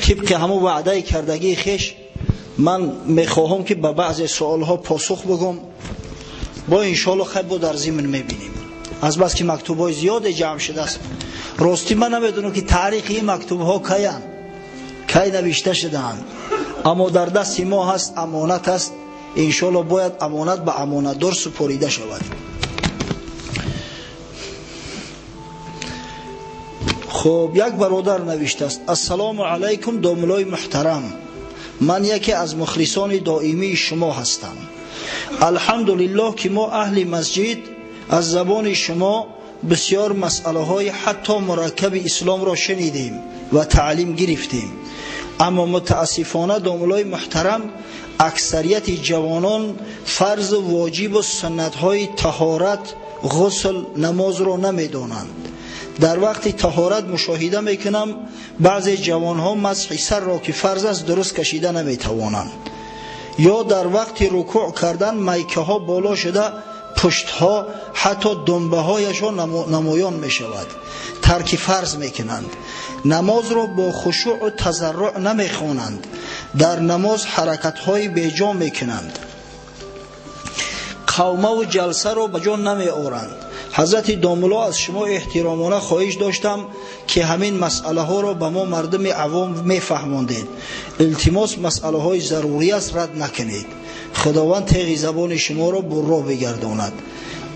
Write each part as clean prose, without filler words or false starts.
طبق همون وعده کردگی خیش من میخواهم که به بعضی سوالها پاسخ بگم، با انشالله خیلی در ضمن میبینیم. از بس که مکتوبای زیاد جمع شده است، راستی من نمیدونم که تاریخ این مکتوبها کی نوشته شدند، اما در دست ما هست، امانت است. انشالله باید امانت به امانتدار سپریده شود. خب یک برادر نوشته است: السلام علیکم داملای محترم، من یکی از مخلصان دائمی شما هستم. الحمدلله که ما اهل مسجد از زبان شما بسیار مسئله های حتی مرکب اسلام را شنیدیم و تعلیم گرفتیم، اما متاسفانه داملای محترم اکثریت جوانان فرض واجب و سنت های طهارت، غسل، نماز را نمیدانند. در وقت طهارت مشاهده میکنم بعضی جوانها مسح سر را که فرض است درست کشیده نمیتوانند، یا در وقت رکوع کردن میکه ها بالا شده، پشت ها حتی دنبه هایشان نمایان می شود. ترک فرض میکنند. نماز را با خشوع و تضرع نمی خوانند. در نماز حرکت های بیجا میکنند. قومه و جلسه را بجا نمی آورند. حضرت داملا از شما احترامانه خواهش داشتم که همین مسئله ها را به ما مردم عوام میفهماندید. التماس مسئله های ضروری است، رد نکنید. خداوند تیغ زبان شما را برا بگرداند.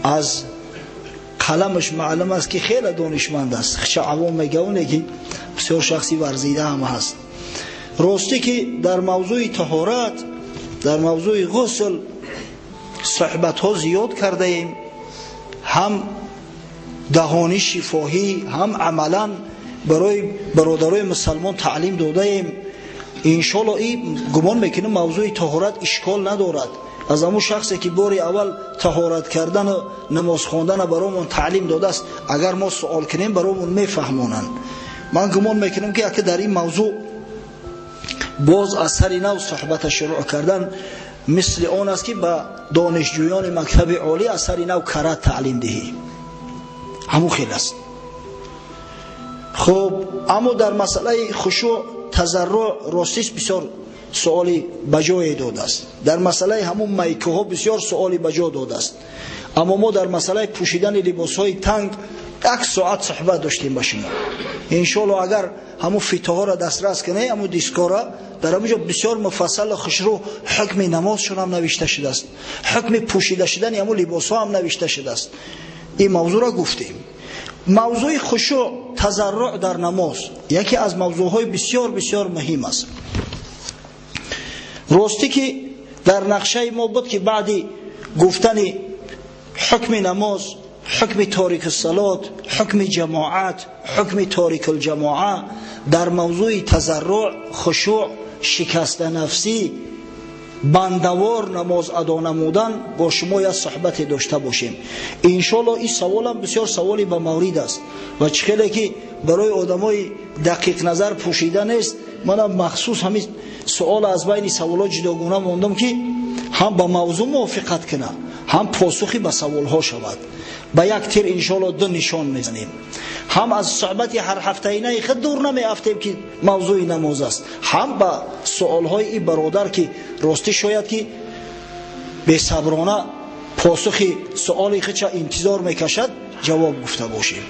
از قلمش معلوم است که خیلی دانشمند است. چه عوام میگونه که بسیار شخصی ورزیده هم هست. راستی که در موضوع طهارت، در موضوع غسل صحبت ها زیاد کرده ایم، هم دهانی شفاهی هم عملا برای برادرای مسلمان تعلیم داده ایم. انشالله این گمان میکنم موضوع طهارت اشکال ندارد. از همون شخصی که بار اول طهارت کردن و نماز خواندن برامون تعلیم داده است، اگر ما سوال کنیم برامون میفهمونند. من گمان میکنم که اگه در این موضوع باز اثر نو صحبت شروع کردن مثل آن است که به دانشجویان مکتب عالی اثر نو کرات تعلیم دهی، همون خیلی است. خب اما در مسئله خشوع تضرع راستیست بسیار سوالی بجای داده است. در مسئله همون میکه ها بسیار سوالی بجا داده است. اما ما در مسئله پوشیدن لباس های تنگ 1 ساعت صحبت داشتیم با شما. انشالله اگر همون فیته ها را دسترس کنه، همون دیسکارا در همونجا بسیار مفصل خشرو حکم نمازشون هم نوشته شده است، حکم پوشیده شدن همون لباس ها هم نوشته شده است. این موضوع را گفتیم. موضوع خشوع تضرع در نماز یکی از موضوعهای بسیار بسیار مهم است. راستی که در نقشه ما بود که بعدی گفتن حکم نماز، حکم تاریک الصلات، حکم جماعت، حکم تاریک الجماعه، در موضوع تضرع، خشوع، شکست نفسی، بندوار نماز ادا نمودن با شما یک صحبت داشته باشیم. انشالله این سوال هم بسیار سوالی به مورد است و چخیلی که برای آدمای دقیق نظر پوشیده نیست. منم مخصوص همین سوال از بین سوالات جداگونه موندم که هم با موضوع موافقت کنه، هم پاسخی به سوال ها شود. با یک تیر انشالله 2 نشان میزنیم. هم از صحبت هر هفته اینه خود دور نمیافتیم که موضوع نماز است، هم با سوال های این برادر که راستی شاید که به صبرانه پاسخ سوالی خود چه انتظار میکشد جواب گفته باشیم.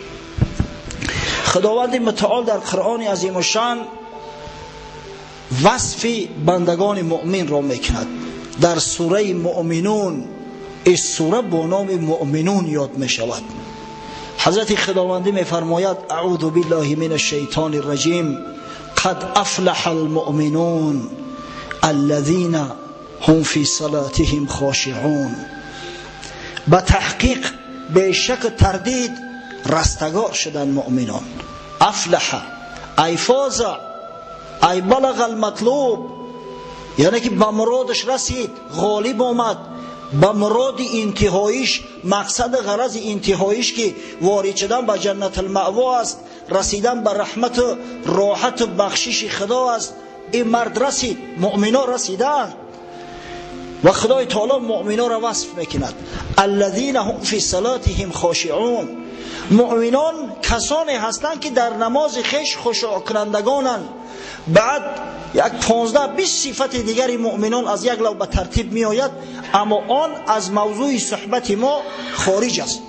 خداوند متعال در قرآن عظیم الشان وصف بندگان مؤمن را میکند. در سوره مؤمنون، این سوره با نام مؤمنون یاد می شود. حضرت خداوندی می فرماید اعوذ بالله من الشیطان الرجیم قد افلح المؤمنون الذين هم في صلاتهم خاشعون. به تحقیق به شک تردید رستگار شدن مؤمنان. افلح ای فاز ای بلغ المطلوب، یعنی که به مرادش رسید، غالب آمد به مراد انتهاییش، مقصد غرض انتهاییش که وارد شدن به جنت المأوا است، رسیدن به رحمت و راحت و بخشش خدا است. این مرد رسید، مؤمنا رسیدن و خدای تعالی مؤمنا را وصف میکند. الذين هم في صلاتهم خاشعون. مؤمنان کسانی هستند که در نماز خیش خشوع کنندگانند بعد یک 15-20 صفت دیگری مؤمنان از یک لو به ترتیب می آید، اما آن از موضوع صحبت ما خارج است.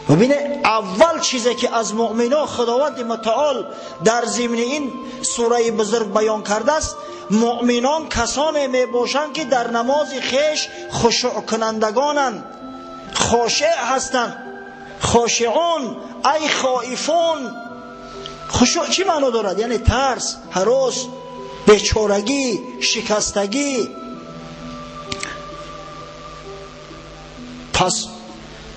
ببینه اول چیزی که از مؤمنان خداوند متعال در ضمن این سوره بزرگ بیان کرده است، مؤمنان کسانی می باشند که در نماز خیش خشوع کنندگانند، خاشع هستند. خاشعون ای خائفون. خشوع چی معنی دارد؟ یعنی ترس، هراس، بیچارگی، شکستگی. پس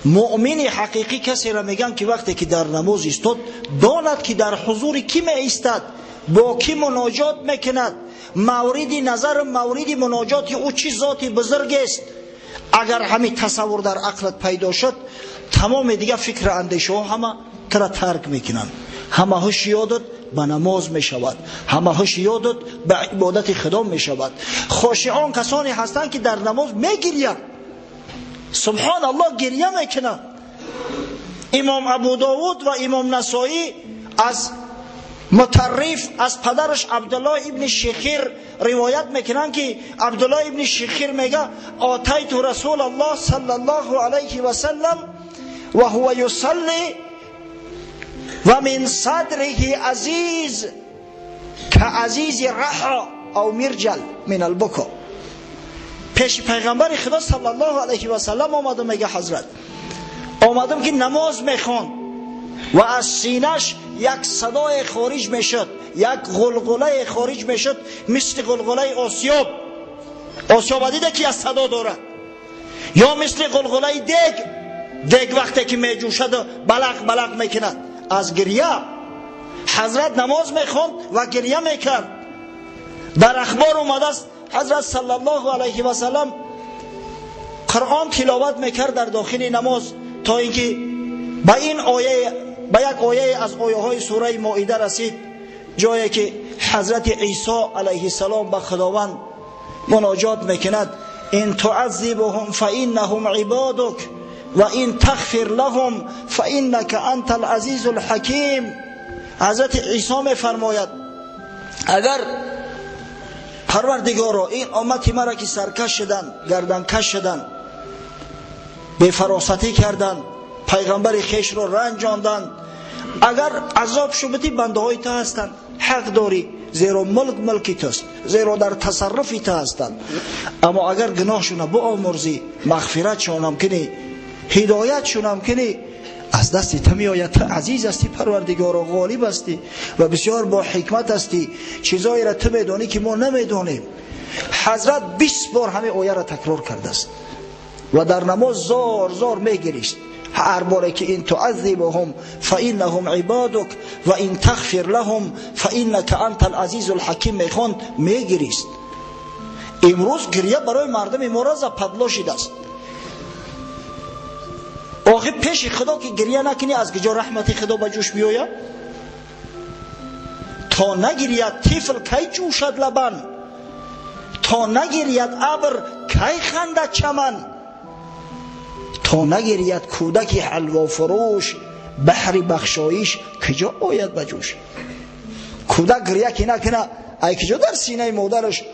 مؤمن حقیقی کسی را میگن که وقتی که در نماز ایستاد داند که در حضور کی می ایستد، با کی مناجات میکند، مورد نظر مورد مناجات او چی ذات بزرگ است. اگر همین تصور در عقلت پیدا شد، تمام دیگه فکر اندیشه ها همه ترا ترک میکنن، همه هوش یادت به نماز می شود، همه هوش یادت به عبادت خدا می شود. خاشعان کسانی هستند که در نماز می گریند، سبحان الله گریه میکنند. امام ابو داود و امام نسائی از مطرف از پدرش عبدالله ابن شخیر روایت میکنند که عبدالله ابن شخیر میگه آتیت رسول الله صلی الله علیه و سلم و هو یصلی و من صدره عزیز که عزیز رحا او مرجل من البکا. پیش پیغمبر خدا صلی الله علیه و سلم آمدم، میگه حضرت آمدم که نماز میخوان و از سینش یک صدای خارج میشد، یک غلغله خارج میشد مثل غلغله آسیاب. آسیاب دیده که از صدا داره، یا مثل غلغله دیگ وقتی که میجوشد بلق بلق میکند از گریه. حضرت نماز میخوند و گریه میکرد. در اخبار اومده است حضرت صلی الله علیه و سلم قرآن تلاوت میکرد در داخل نماز تا اینکه به این آیه، به یک آیه از آیه های سوره مائده رسید، جایی که حضرت عیسی علیه السلام به خداوند مناجات میکند ان تعذبهم فانهم عبادک و این تغفر لهم فانک انت العزیز الحکیم. حضرت عیسی میفرماید اگر پروردگارا این امت مرا که سرکش شدن، گردن کش شدن، بے فراستی کردن، پیغمبر خیش را رنجاندن، اگر عذاب شبتی بنده های تا هستند، حق داری، زیرا ملکی توست، زیرا در تصرفی تا هستند. اما اگر گناهشون بیامرزی، مغفرت شونم کنی، هدایت شونم کنی، از دست تو می آید. تو عزیز هستی، پروردگار غالب هستی و بسیار با حکمت هستی، چیزایی را تو میدانی که ما نمیدانیم. حضرت 20 بار همه آیه را تکرار کرده است و در نماز زار زار میگریست. هر باره که این تعذبهم فانهم عبادک و این تغفر لهم فانک انت العزیز الحکیم میخوند میگریست. امروز گریه برای مردم ما را زپدلا شده است. آخه پیش خدا که گریه نکنی از کجا رحمت خدا به جوش بیاید؟ تا نگرید طفل کی جوشد لبن، تا نگرید ابر کی خندد چمن، تا نگرید کودک حلوا فروش بحر بخشایش کجا آید به جوش. کودک گریه که نکنه ای کجا در سینه مادرش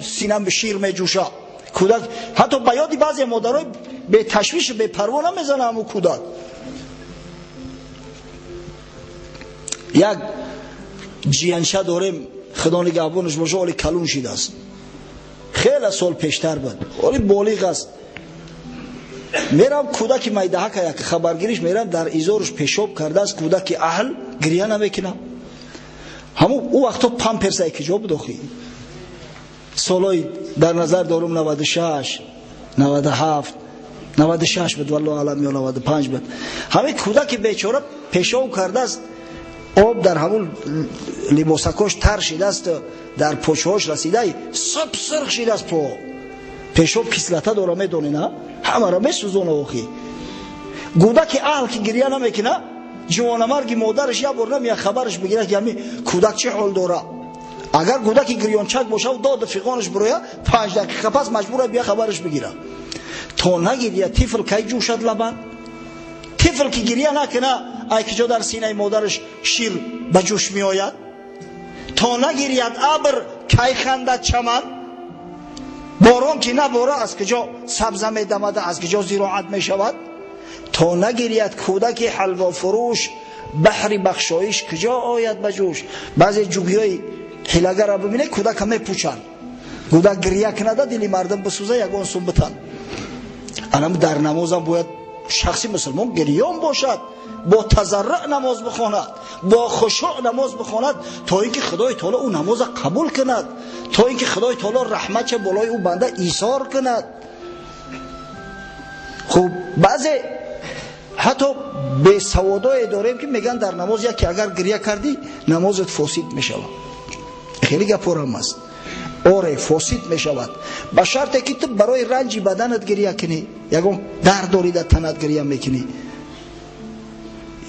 سینه به شیر می جوشه. کودک حتی به یادی بعضی مادرای به تشویش به پروا نمیزنه. همون کودک یک جیانشه داریم خدا نگهبانش باشه، ولی کلون شده است، خیلی سال پیشتر بود، ولی بالغ است. میرم کودک میدهک یک خبرگیریش میرم در ایزارش پیشاب کرده است، کودک اهل گریه نمیکنه. همون او وقتا پامپرس که بود اخی سالای در نظر دارم 96 97 96 بود والله عالم یا 95 بود. همین کودک بیچاره پیشاب کرده است، آب در همون لباسکاش تر شده است، در پوچهاش رسیده، سب سرخ شده است، پیشاب کسلته داره میدونی نه، همه را میسوزونه اخی. کودک اهل که گریه نمیکنه، جوانمرگ مادرش یا بار نمیاد خبرش بگیره که همین کودک چه حال داره. اگر کودک گریانچک باشه و داد فیقانش برویه 5 دقیقه پس مجبوره بیا خبرش بگیره. تا نگیریه طفل کی جوشد لبن، طفل که گریه نکنه ای که جا در سینه مادرش شیر به جوش می آید. تا نگیرید ابر کی خندد چمن. باران که نباره از کجا سبزه می دمد، از کجا زراعت می شود. تا نگیرید کودک حلوا فروش بحر بخشایش کجا آید بجوش. بعضی جوگیای حیله‌گر را ببینه کودک همه پوچن، کودک گریه کنده دلی مردم بسوزه یگان سون بتن. الان در نماز هم باید شخصی مسلمان گریان باشد، با تضرع نماز بخواند، با خشوع نماز بخواند، تا اینکه خدای تعالی او نماز قبول کند، تا اینکه خدای تعالی رحمت بالای او بنده ایثار کند. خب بعضی حتی به سوادای داریم که میگن در نماز یکی اگر گریه کردی نمازت فاسد میشود. خیلی گپورم است. آره فاسد میشود، به شرطی که تو برای رنج بدنت گریه کنی، یگان درد داری در تنت گریه میکنی،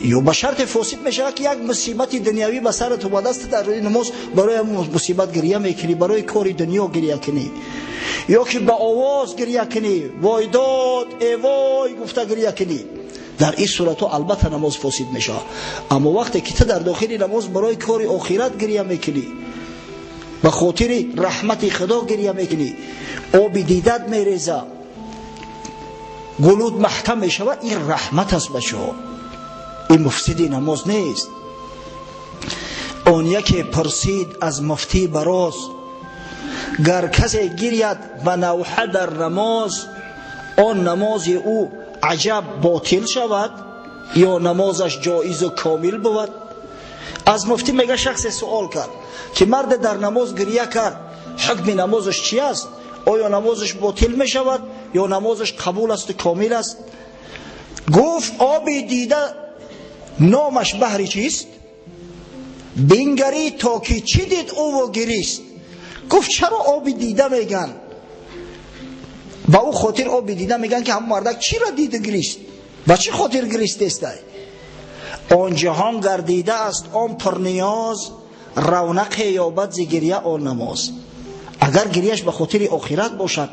یا به شرط فاسد میشود که یک مصیبت دنیوی به سرت اومده است، در روی نماز برای مصیبت گریه میکنی، برای کار دنیا گریه کنی، یا که به آواز گریه کنی، وای داد ای وای گفته گریه کنی. در این صورت البته نماز فاسد میشه. اما وقتی که تو در داخل نماز برای کار آخرت گریه میکنی، به خاطر رحمت خدا گریه میکنی، آب دیدت میریزه، گلود محکم میشود، این رحمت است بچه ها، این مفسدی نماز نیست. اون یکی پرسید از مفتی براز، گر کسی گرید و نوحه در نماز، آن نماز او عجب باطل شود یا نمازش جایز و کامل بود. از مفتی میگه شخص سوال کرد که مرد در نماز گریه کرد، حکم نمازش چی است؟ آیا نمازش باطل می شود یا نمازش قبول است و کامل است؟ گفت آب دیده نامش بحری چیست؟ بینگری تا که چی دید او و گریست. گفت چرا آب دیده میگن؟ با او خاطر آب دیده میگن که هم مردک چی را دید گریست؟ و چی خاطر گریست است؟ آن جهان گردیده است آن پرنیاز، رونق یابد ز گریه آن نماز. اگر گریهش به خاطر آخرت باشد،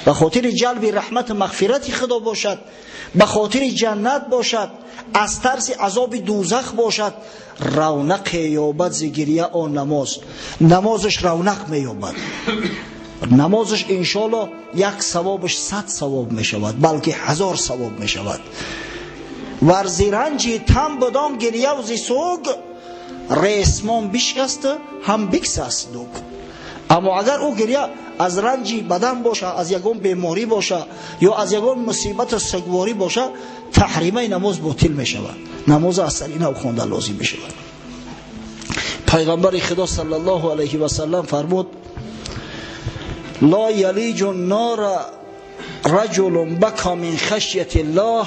به خاطر جلب رحمت مغفرت خدا باشد، به خاطر جنت باشد، از ترس عذاب دوزخ باشد، رونق یابد ز گریه آن نماز. نمازش رونق میابد، نمازش انشالله یک ثوابش 100 ثواب میشود، بلکه 1000 ثواب میشود. ورزی رنجی تم بدان گریه و زی سوگ، ریسمان بشکست هم بکسست دوگ. اما اگر او گریه از رنجی بدن باشه، از یگان بیماری باشه یا از یگان مصیبت سگواری باشه، تحریمه نماز باطل می شود، نماز از سر این او خوانده لازم می شود. پیغمبر خدا صلی الله علیه و سلم فرمود لا یلیج النار رجل بکا من خشیت الله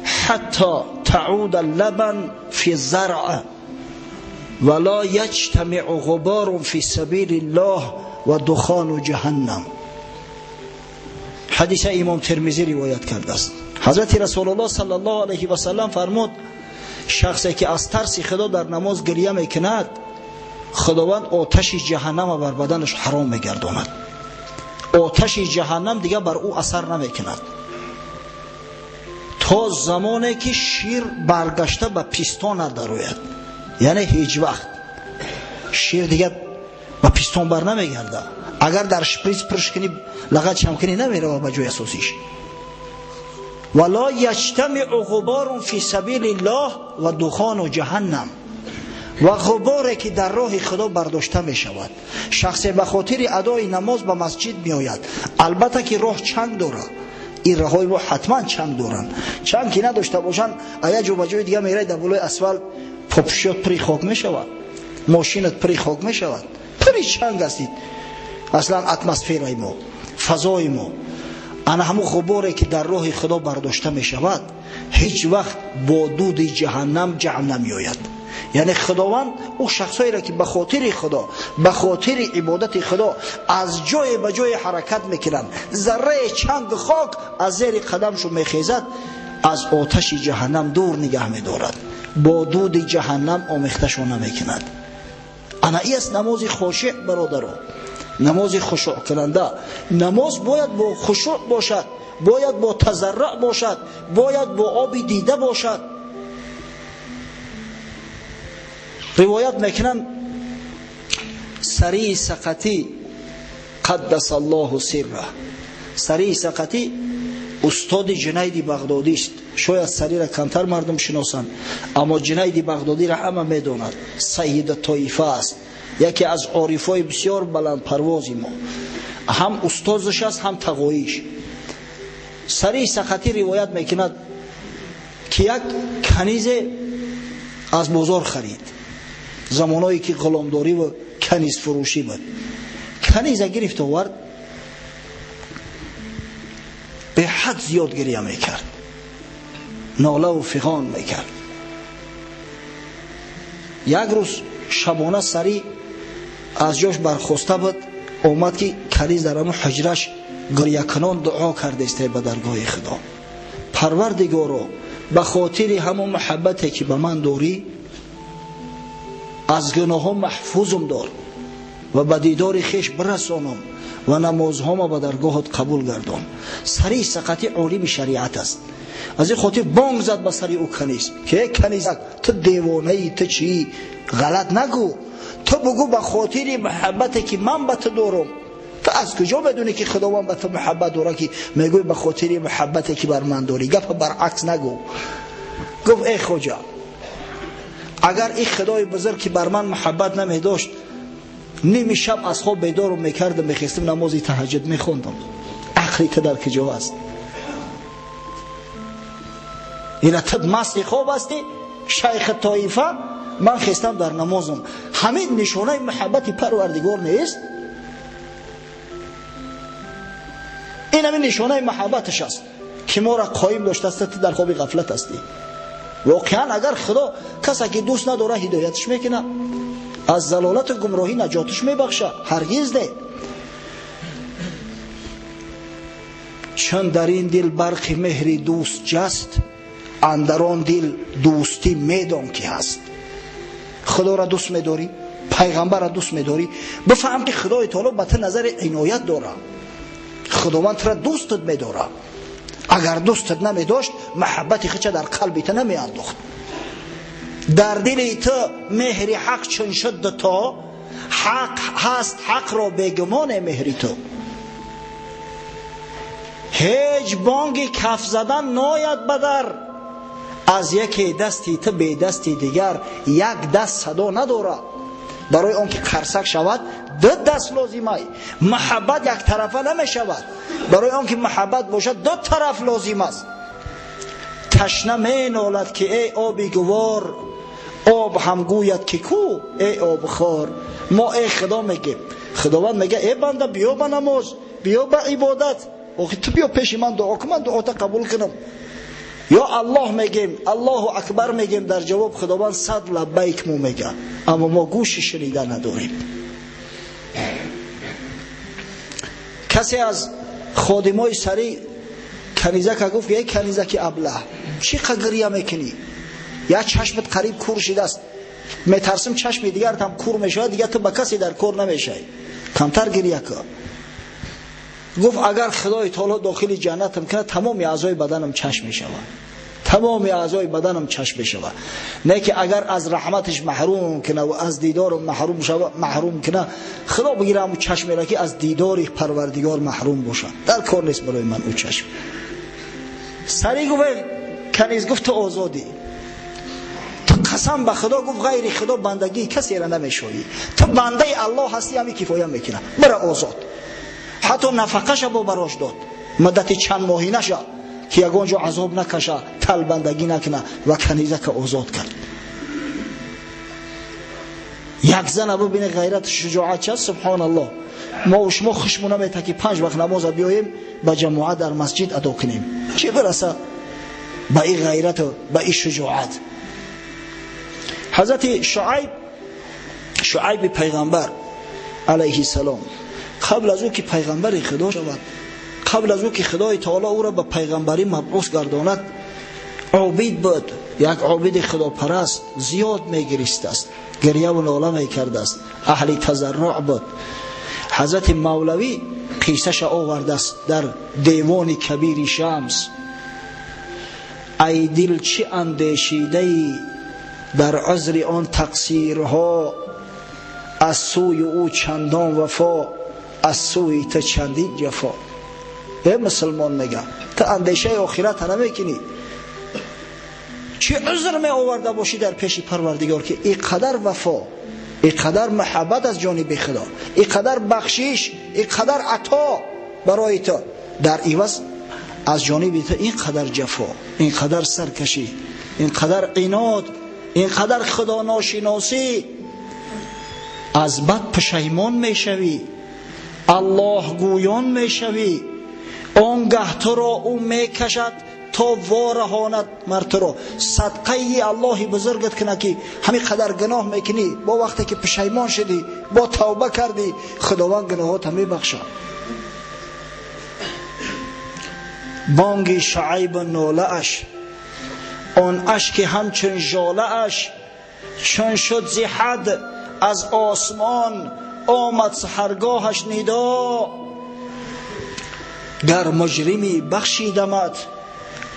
حتی تعود اللبن فی الزرع ولا یجتمع غبار فی سبیل الله و دخان جهنم. حدیث امام ترمذی روایت کرده است. حضرت رسول الله صلی الله علیه و سلم فرمود شخصی که از ترس خدا در نماز گریه میکند، خداوند آتش جهنم بر بدنش حرام میگرداند، آتش جهنم دیگه بر او اثر نمیکند تا زمانی که شیر برگشته به پیستان ندروید. یعنی هیچ وقت شیر دیگه به پیستان بر نمیگرده. اگر در شپریز پرش کنی لغت چم کنی نمیره به جای اساسیش. ولا یجتمع غبار فی سبیل الله و دخان جهنم، و غباری که در راه خدا برداشته می شود. شخص به خاطر ادای نماز به مسجد می آید، البته که راه چنگ داره، این راههای ما حتما چنگ دارن، چنگ که نداشته باشن ایا جو بجای دیگه میره در بالای اسفل پاپشات پری خاک می شود، ماشینت پری خاک می شود، پری چنگ هستید. اصلا اتمسفرای ما، فضای ما، انا همون غباری که در راه خدا برداشته می شود هیچ وقت با دود جهنم جمع نمی آید. یعنی خداوند او شخصایی را که به خاطر خدا، به خاطر عبادت خدا از جای به جای حرکت میکنن، ذره چنگ خاک از زیر قدمشو میخیزد، از آتش جهنم دور نگه میدارد، با دود جهنم آمیختشو نمیکند. انا ای است نماز خاشع برادران، نماز خشوع کننده. نماز باید با خشوع باشد، باید با تضرع باشد، باید با آب دیده باشد. روایت میکنن سری سقطی قدس الله سره. سری سقطی استاد جنید بغدادی است. شاید سری را کمتر مردم شناسند، اما جنید بغدادی را همه میدونند. سید طایفه است، یکی از عارفای بسیار بلند پروازی ما، هم استادش است هم تقویش. سری سقطی روایت میکند که یک کنیز از بازار خرید، زمانایی که غلامداری و کنیز فروشی بود. کنیز گرفت آورد، به حد زیاد گریه میکرد، ناله و فغان میکرد. یک روز شبانه سری از جاش برخاسته بود، اومد که کنیز در همون حجرش گریه کنان دعا کرده است به درگاه خدا: پروردگارا، به خاطر همون محبتی که به من داری از گناهام محفوظم دار و به دیدار خویش برسانم و نمازهام به درگاهت قبول گردان. سری سقطی عالم شریعت است. از این خاطر بانگ زد به سری او کنیز که کنیزک، تو دیوانه ای، تو چی؟ غلط نگو، تو بگو به خاطر محبتی که من به تو دارم. تو از کجا بدونی که خداوند به تو محبت داره که میگوی به خاطر محبتی که بر من داری؟ گپ برعکس نگو. گفت ای خواجه، اگر این خدای بزرگ که بر من محبت نمی داشت، نیم شب از خواب بیدار میکردم، میخواستم نماز تهجد میخوندم. عقلی تو در کجا است؟ اینا تو مست خواب هستی؟ شیخ طایفه من خواستم در نمازم. همین نشانه محبت پروردگار نیست؟ این همین نشانه محبتش است که ما را قایم داشته است. تو در خواب غفلت هستی. واقعا اگر خدا کسی که دوست نداره هدایتش میکنه، از ضلالت و گمراهی نجاتش میبخشه؟ هرگز نه. چون در این دل برق مهر دوست جست، اندران دل دوستی میدان که هست. خدا را دوست میداری؟ پیغمبر را دوست میداری؟ بفهم که خدای تعالی به تو نظر عنایت داره. خداوند تو را دوستت میداره. اگر دوستت نمیداشت، محبت خودت در قلبت نمیانداخت. در دل تو مهر حق چون شد تا، حق هست حق را بیگمان مهر تو. هیچ بانگ کف زدن ناید بدر، از یکی دستی تو به دستی دیگر یک دست صدا نداره. برای آن که قرصک شود دو دست لازمه. محبت یک طرفه نمی شود. برای آن که محبت باشد دو طرف لازم است. تشنه می نالد که ای آبی گوار، آب هم گوید که کو ای آب خار. ما ای خدا میگیم، خداوند میگه ای بنده بیا به نماز، بیا به عبادت. آخه تو بیا پیش من دعا کن، من دعا قبول کنم. یا الله میگیم، الله اکبر میگیم، در جواب خداوند صد لبیک مو میگه، اما ما گوش شنیده نداریم. کسی از خادمای سری کنیزک گفت ای کنیزک ابله، چی گریه میکنی؟ یا چشمت قریب کور شده است، میترسم چشم دیگر هم کور میشه، دیگه تو با کسی در کور نمیشه، کمتر گریه کن. گفت اگر خدای تعالی داخل جنتم کنه، تمام اعضای بدنم چشم میشود، تمام اعضای بدنم چشم میشود. نه که اگر از رحمتش محروم کنه و از دیدار محروم کنه، خدا بگیرم چشم را که از دیدار پروردگار محروم باشه. در کار نیست برای من او چشم. سری گفت کنیز، گفت تو آزادی. تو قسم به خدا، گفت غیر خدا بندگی کسی را نمیشویی. تو بنده الله هستی، همین کفایت میکنه، برو آزاد. حتی نفقش با براش داد، مدت چند ماهی نشه که یگان جا عذاب نکشه، تل بندگی نکنه و کنیزه که آزاد کرد. یک زن ببین غیرت شجاعت چه، سبحان الله. ما و شما خوشمون نمیاد که 5 وقت نماز بیاییم با جماعت در مسجد ادا کنیم، چه برسه با این غیرت و با این شجاعت. حضرت شعیب پیغمبر علیه السلام، قبل از او که پیغمبر خدا شود، قبل از او که خدای تعالی او را به پیغمبری مبعوث گرداند، عابد بود. یک عابد خدا پرست، زیاد میگریست است، گریه و ناله میکرده است، اهل تضرع بود. حضرت مولوی قصهش آورده است در دیوان کبیر شمس: ای دل چه اندیشیده ای در عذر آن تقصیرها، از سوی او چندان وفا، از سوی تو چندین جفا. ای مسلمان میگم تو اندیشه آخرت نمیکنی؟ چه عذر می آورده باشی در پیش پروردگار که اینقدر وفا، اینقدر محبت از جانب خدا، اینقدر بخشش، اینقدر عطا برای تو، در عوض از جانب تو اینقدر جفا، اینقدر سرکشی، اینقدر عناد، اینقدر خدا ناشناسی. از بد پشیمان میشوی، الله گویان میشوی، آنگه تو را او میکشد تا وارهاند مرد را. صدقه الله بزرگت کنه که همین قدر گناه میکنی، با وقتی که پشیمان شدی، با توبه کردی، خداوند گناهات میبخشه. بانگ شعیب ناله اش، آن اشک همچون ژاله اش، چون شد ز حد از آسمان، آمد سحرگاهش ندا. گر مجرمی بخشیدمت،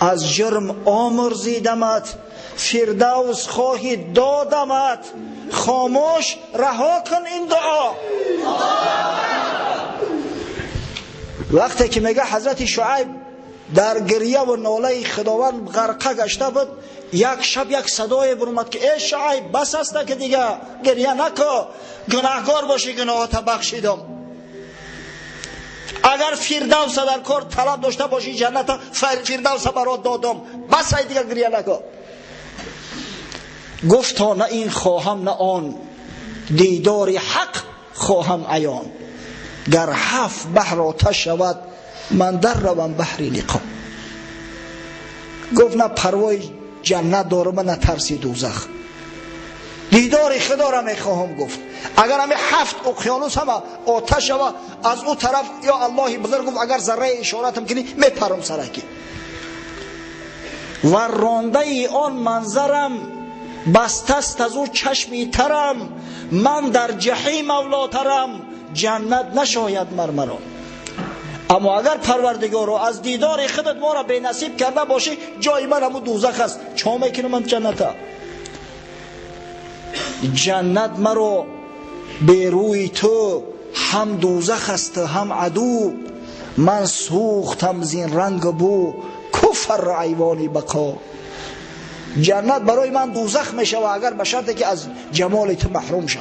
از جرم آمرزیدمت، فردوس خواهی دادمت، خاموش رها کن این دعا. وقتی که میگه حضرت شعیب در گریه و ناله خداوند غرقه گشته بود، یک شب یک صدای برآمد که ای شعیب بس است که دیگه گریه نکن، گناهکار باشی گناهات بخشیدم. اگر فردوس در کار طلب داشته باشی جنت فردوس برات دادم، بس ای دیگه گریه نکن. گفتا نه این خواهم نه آن، دیدار حق خواهم عیان. گر 7 بحر آتش شود، من در روم بحری لقا. گفت نه پروای جنت دارم نه ترسی دوزخ، دیدار خدا را میخواهم. گفت اگر همه 7 اقیانوس هم آتش و از او طرف، یا الله بزرگ گفت اگر ذره اشارتم کنی میپرم سرکی. و رانده آن منظرم، بستست از او چشمی ترم، من در جحیم اولاترم، جنت نشاید مرمرا. اما اگر پروردگار رو از دیدار خودت ما را بی نصیب کرده باشی، جای من همون دوزخ است، چا میکنم من جنت؟ جنت مرا به روی تو هم دوزخ است هم عدو، من سوختم زین رنگ بو، کفر ایوانی بقا. جنت برای من دوزخ میشه و اگر به شرطی که از جمال تو محروم شم.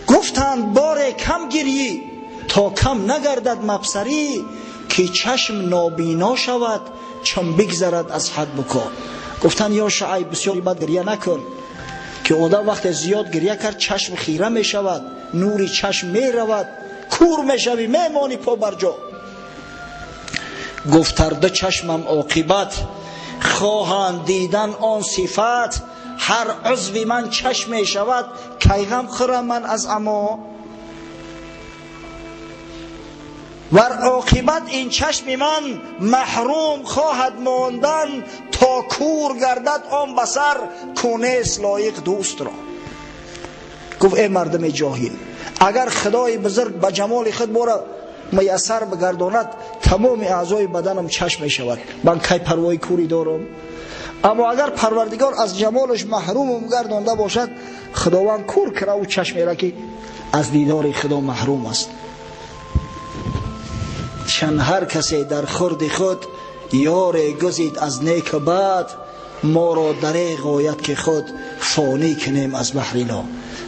گفتند بار کم گریی تا کم نگردد مبصری، که چشم نابینا شود چون بگذرد از حد بکا. گفتن یا شعیب بسیاری بد گریه نکن، که آدم وقت زیاد گریه کرد چشم خیره می شود، نوری چشم می رود، کور می شوی، می مانی پا بر جا. گفت ترده چشمم عاقبت، خواهند دیدن آن صفت، هر عضو من چشم می شود، کی غم خورم من از عما. و عاقبت این چشم من محروم خواهد ماندن، تا کور گردد آن بصر کونیست لایق دوست را. گفت ای مردم جاهل، اگر خدای بزرگ به جمال خود بارا میسر بگرداند، تمام اعضای بدنم چشم می شود، من کی پروای کوری دارم؟ اما اگر پروردگار از جمالش محروم گردانده باشد، خداوند کور کرده و چشمی را که از دیدار خدا محروم است. چند هر کسی در خورد خود، یار گزید از نیک و بد، ما را دریغ آید که خود فانی کنیم از بحر لا.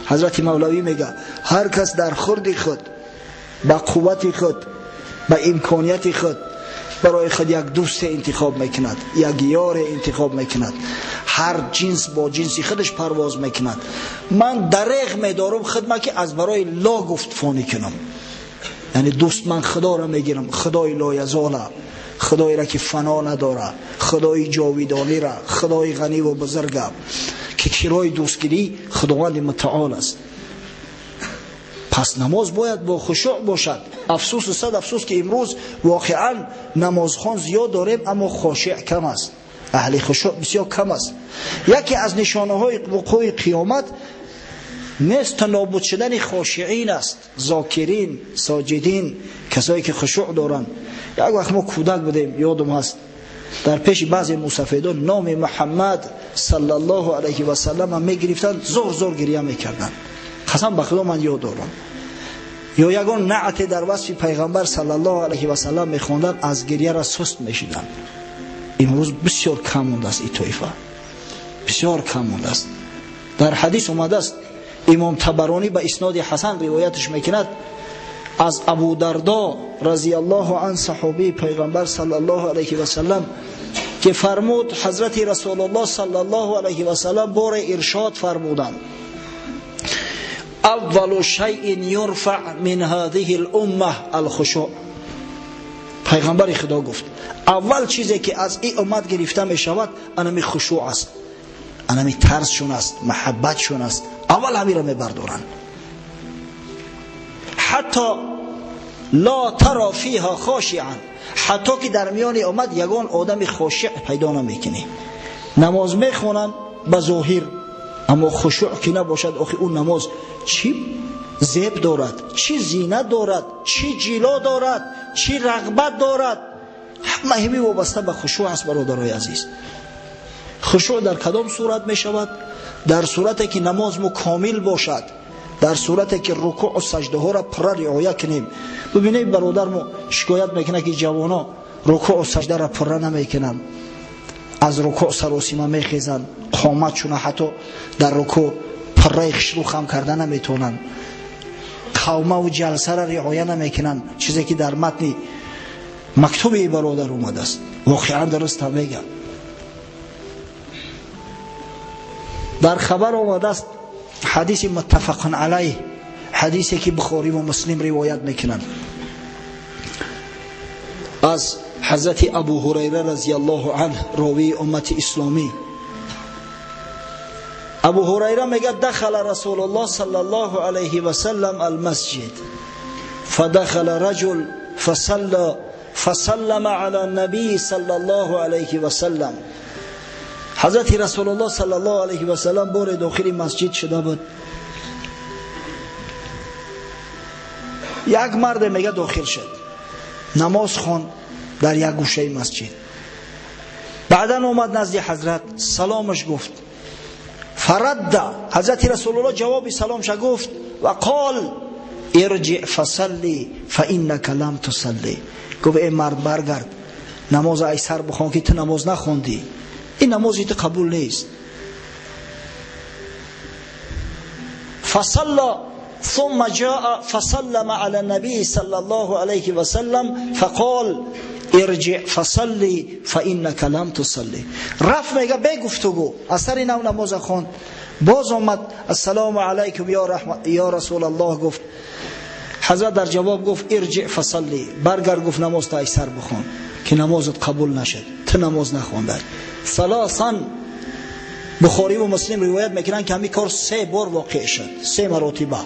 حضرت مولوی میگه هر کس در خورد خود، با قوت خود، با امکانیت خود برای خود یک دوست انتخاب میکند، یک یار انتخاب میکند، هر جنس با جنسی خودش پرواز میکند. من دریغ میدارم خودم که از برای لا گفت فانی کنم، یعنی دوست من خدا را میگیرم، خدای لایزاله، خدایی را که فنا نداره، خدای جاویدانی را، خدای غنی و بزرگه که کرای دوستگیری خداوند متعال است. پس نماز باید با خشوع باشد. افسوس صد افسوس که امروز واقعا نمازخوان زیاد داریم اما خاشع کم است، اهل خشوع بسیار کم است. یکی از نشانه های وقوع قیامت نیست نابود شدن خاشعین است، ذاکرین، ساجدین، کسایی که خشوع دارن. یک وقت ما کودک بودیم، یادم هست در پیش بعضی موسفیدان نام محمد صلی الله علیه و سلم می گرفتن، زور زور گریه میکردن. قسم به خدا من یاد دارم. یا یگان نعت در وصف پیغمبر صلی الله علیه و سلم میخوندن، از گریه را سست میشدن. امروز بسیار کم مونده است این طایفه، بسیار کم مونده است. در حدیث اومده است، امام طبرانی به اسناد حسن روایتش میکند، از ابو دردا رضی الله عنه صحابی پیغمبر صلی الله علیه و سلم که فرمود حضرت رسول الله صلی الله علیه و سلم بار ارشاد فرمودند: اول شیء یرفع من هذه الامه الخشوع. پیغمبر خدا گفت اول چیزی که از این امت گرفته می شود انمی خشوع است، انمی ترسشون است، محبتشون است. اول همین را می بردارن. حتی لا ترى فیها خاشعا، حتی که در میان امت یگان آدم خاشع پیدا نمیکنی. نماز میخونن به ظاهر اما خشوع که نباشد. آخه اون نماز چی زیب دارد، چی زینت دارد، چی جلا دارد، چی رغبت دارد، همه همی وابسته به خشوع است. برادرای عزیز، خشوع در کدام صورت می شود؟ در صورتی که نماز مو کامل باشد، در صورتی که رکوع و سجده ها را پر رعایت کنیم. ببینید برادر مو شکایت میکنه که جوانا رکوع و سجده را پر نمیکنن، از رکوع سراسیمه میخیزن، قامتشون حتی در رکوع پره خشلو خم کردن نمیتونن، قومه و جلسه را رعایت نمیکنن، چیزی که در متن مکتوب برادر اومده است. واقعا درست میگم. در خبر آمده است، حدیث متفق علیه، حدیثی که بخاری و مسلم روایت میکنن، از حضرت ابو هریره رضی الله عنه راوی امت اسلامی. ابو هریره میگه دخل رسول الله صلی الله علیه و سلم المسجد فدخل رجل فسلم علی النبی صلی الله علیه و سلم. حضرت رسول الله صلی الله علیه و سلم بار داخل مسجد شده بود. یک مرد میگه داخل شد، نماز خوند در یک گوشه مسجد. بعدا اومد نزد حضرت، سلامش گفت. فرد حضرت رسول الله جواب سلامش گفت و قال ارجع فصلی فانک لم تصلی. گفت ای مرد برگرد، نماز ایسر بخوان که تو نماز نخوندی، این نمازی تو قبول نیست. فصلى ثم جاء فسلم على النبي صلى الله عليه وسلم فقال ارجع فصلي فانك لم تصلي. رفت میگه به گفتگو اثر نو نماز خوند، باز اومد السلام علیکم یا رسول الله گفت. حضرت در جواب گفت ارجع فصلی، برگرد گفت نماز تا ایسر بخون که نمازت قبول نشد، تو نماز نخوندی. ثلاثا بخاری و مسلم روایت میکنن که همین کار 3 بار واقع شد، 3 مرتبه.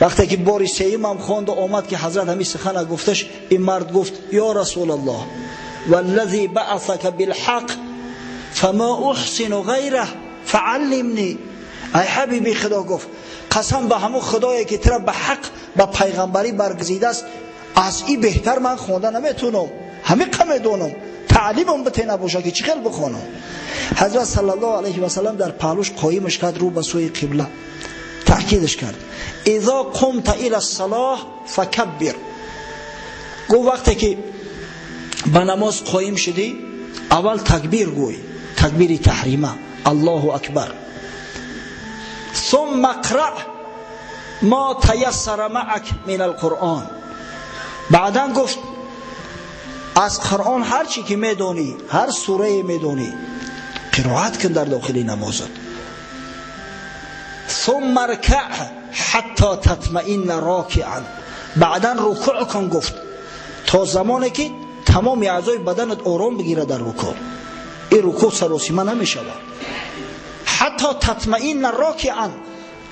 وقتی که بار سوم هم خواند و آمد که حضرت همین سخن گفتش، این مرد گفت یا رسول الله والذی بعثک بالحق فما احسن غیره فعلمنی. ای حبیبی خدا گفت قسم به همون خدایی که تو به حق به پیغمبری برگزیده است، از این بهتر من خواندن نمیتونم، همه کم دونم، تعلیمم بته نباشه که چی خیلی بخونم. حضرت صلی الله علیه و سلم در پهلوش قایمش کرد، رو به سوی قبله تأکیدش کرد اذا قمت الى الصلاه فکبر. گو وقتی که به نماز قایم شدی اول تکبیر گوی، تکبیر تحریمه، الله اکبر. ثم اقرأ ما تیسر معك من القرآن. بعدا گفت از قرآن هر چی که میدونی، هر سوره میدونی قرائت کن در داخل نمازت. ثم ارکع حتی تطمئن راکعا. بعدا رکوع کن گفت تا زمانی که تمام اعضای بدنت آرام بگیره در رکوع. این رکوع سراسیمه نمیشه. حتی تطمئن راکعا،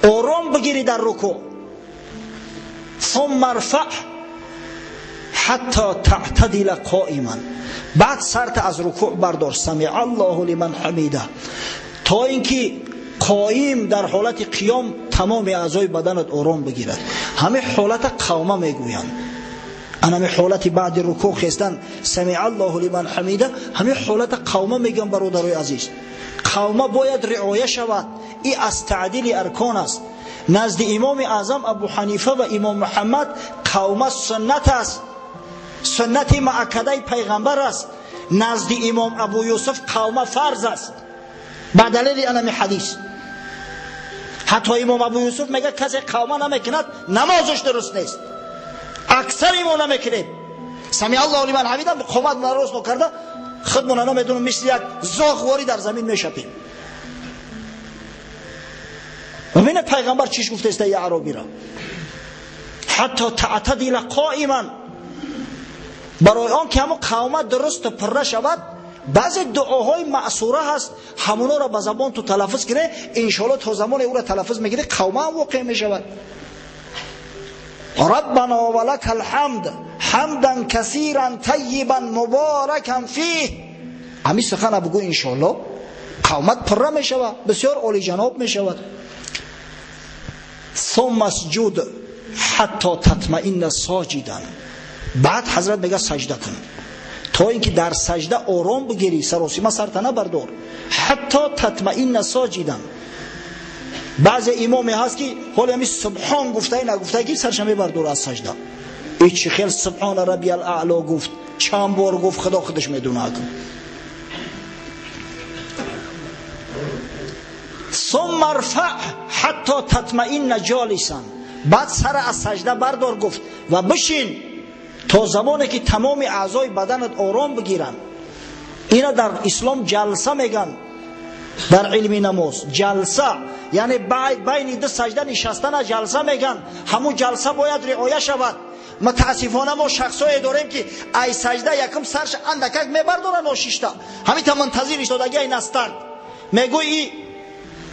آرام بگیری در رکوع. ثم ارفع حتی تعتدل قائما. بعد سرت از رکوع بردار، سمع الله لمن حمیده، تا اینکه قائم در حالت قیام تمام اعضای بدنت آرام بگیرد. همه حالت قومه میگویند، همه حالت بعد رکوع خستن سمع الله لمن حمیده، همه حالت قومه میگن برادرای عزیز. قوم باید رعایت شود. این از تعدیل ارکان است. نزد امام اعظم ابو حنیفه و امام محمد قوم سنت است، سنت مؤکده پیغمبر است. نزد امام ابو یوسف قوم فرض است به دلیل این حدیث. حتی امام ابو یوسف میگه کسی قوم نمیکند نمازش درست نیست. اکثر ما نمیکنیم. سمی الله لمن حمیده قومت درست نکرده خودمون نمیدونم مثل یک زاغواری در زمین میشپیم. ببین پیغمبر چیش گفته است یا عربی را حتی تعتدل قائما، برای آن که همون قومت درست پره شود بعضی دعاهای معصوره هست همونا را به زبان تو تلفظ کنه انشاءالله تا زمان او را تلفظ میگیره قومه هم واقع میشود. ربنا ولک الحمد حمدا کثیرا طیبا مبارکا فیه، همین سخن بگو انشاءالله قومت پره میشود، بسیار عالی جناب میشود. ثم اسجد حتی تطمئن ساجدا، بعد حضرت میگه سجده کن تا اینکه در سجده آرام بگیری، سراسیمه سرتنه بردار. حتی تطمئن ساجدا. بعض امامی هست که حالا همی سبحان گفته نگفته که سرشمی بردار از سجده. ایچی خیل سبحان ربی الاعلا گفت چند بار گفت خدا خودش میدونه. ثم ارفع حتی تطمئن جالسا، بعد سر از سجده بردار گفت و بشین تا زمانی که تمام اعضای بدنت آرام بگیرن. اینا در اسلام جلسه میگن. در علم نماز جلسه یعنی بین دو سجده نشستن جلسه میگن. همون جلسه باید رعایت شود. متاسفانه ما شخصای داریم که ای سجده یکم سرش اندکک میبردارن ناشیشته همین تا منتظر ایستادگی این استند میگوی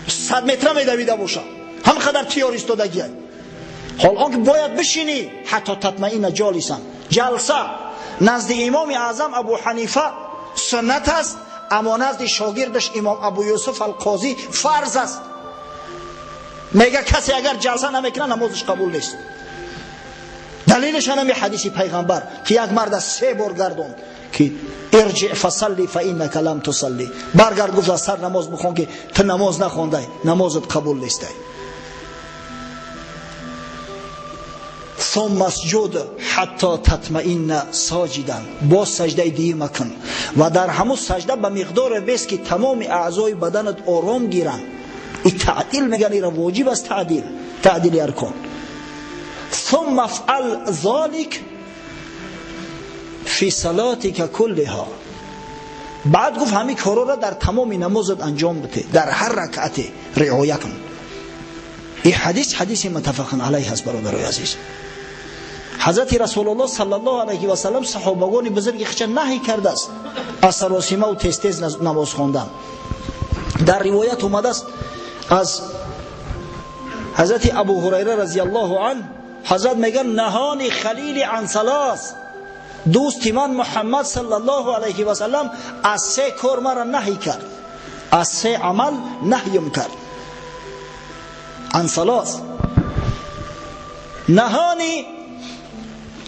100 متر میدویده باشه هم قدر تیار ایستادگی. حال آنکه باید بشینی حتی تطمئن جالسا. جلسه نزد امام اعظم ابو حنیفه سنت است، اما نزد شاگردش امام ابو یوسف القاضی فرض است. میگه کسی اگر جلسه نمیکنه نمازش قبول نیست. دلیلش همین حدیث پیغمبر که یک مرد 3 بار گردوند که ارجع فصلی فانک لم تصلی، برگرد گفت از سر نماز بخون که تو نماز نخونده نمازت قبول نیست. ثم اسجد حتی تطمئن ساجدا، با سجده دیگه مکن و در همون سجده به مقدار بس که تمام اعضای بدنت آرام گیرن. این تعدیل میگن، این واجب است تعدیل ارکان. ثم افعل ذلك فی صلاتک کلها، بعد گفت همین کارا را در تمام نمازت انجام بده، در هر رکعت رعایت کن. این حدیث متفق علیه است برادرای عزیز. حضرت رسول الله صلی الله علیه و سلم صحابگان بزرگ خچ نهی کرده است از سراسیمه و تیز نماز خواندن. در روایت اومده است از حضرت ابو هریره رضی الله عنه، حضرت میگن نهانی خلیل عن ثلاث، دوست من محمد صلی الله علیه و سلم از 3 کار مرا نهی کرد، از 3 عمل نهیم کرد. عن ثلاث، نهانی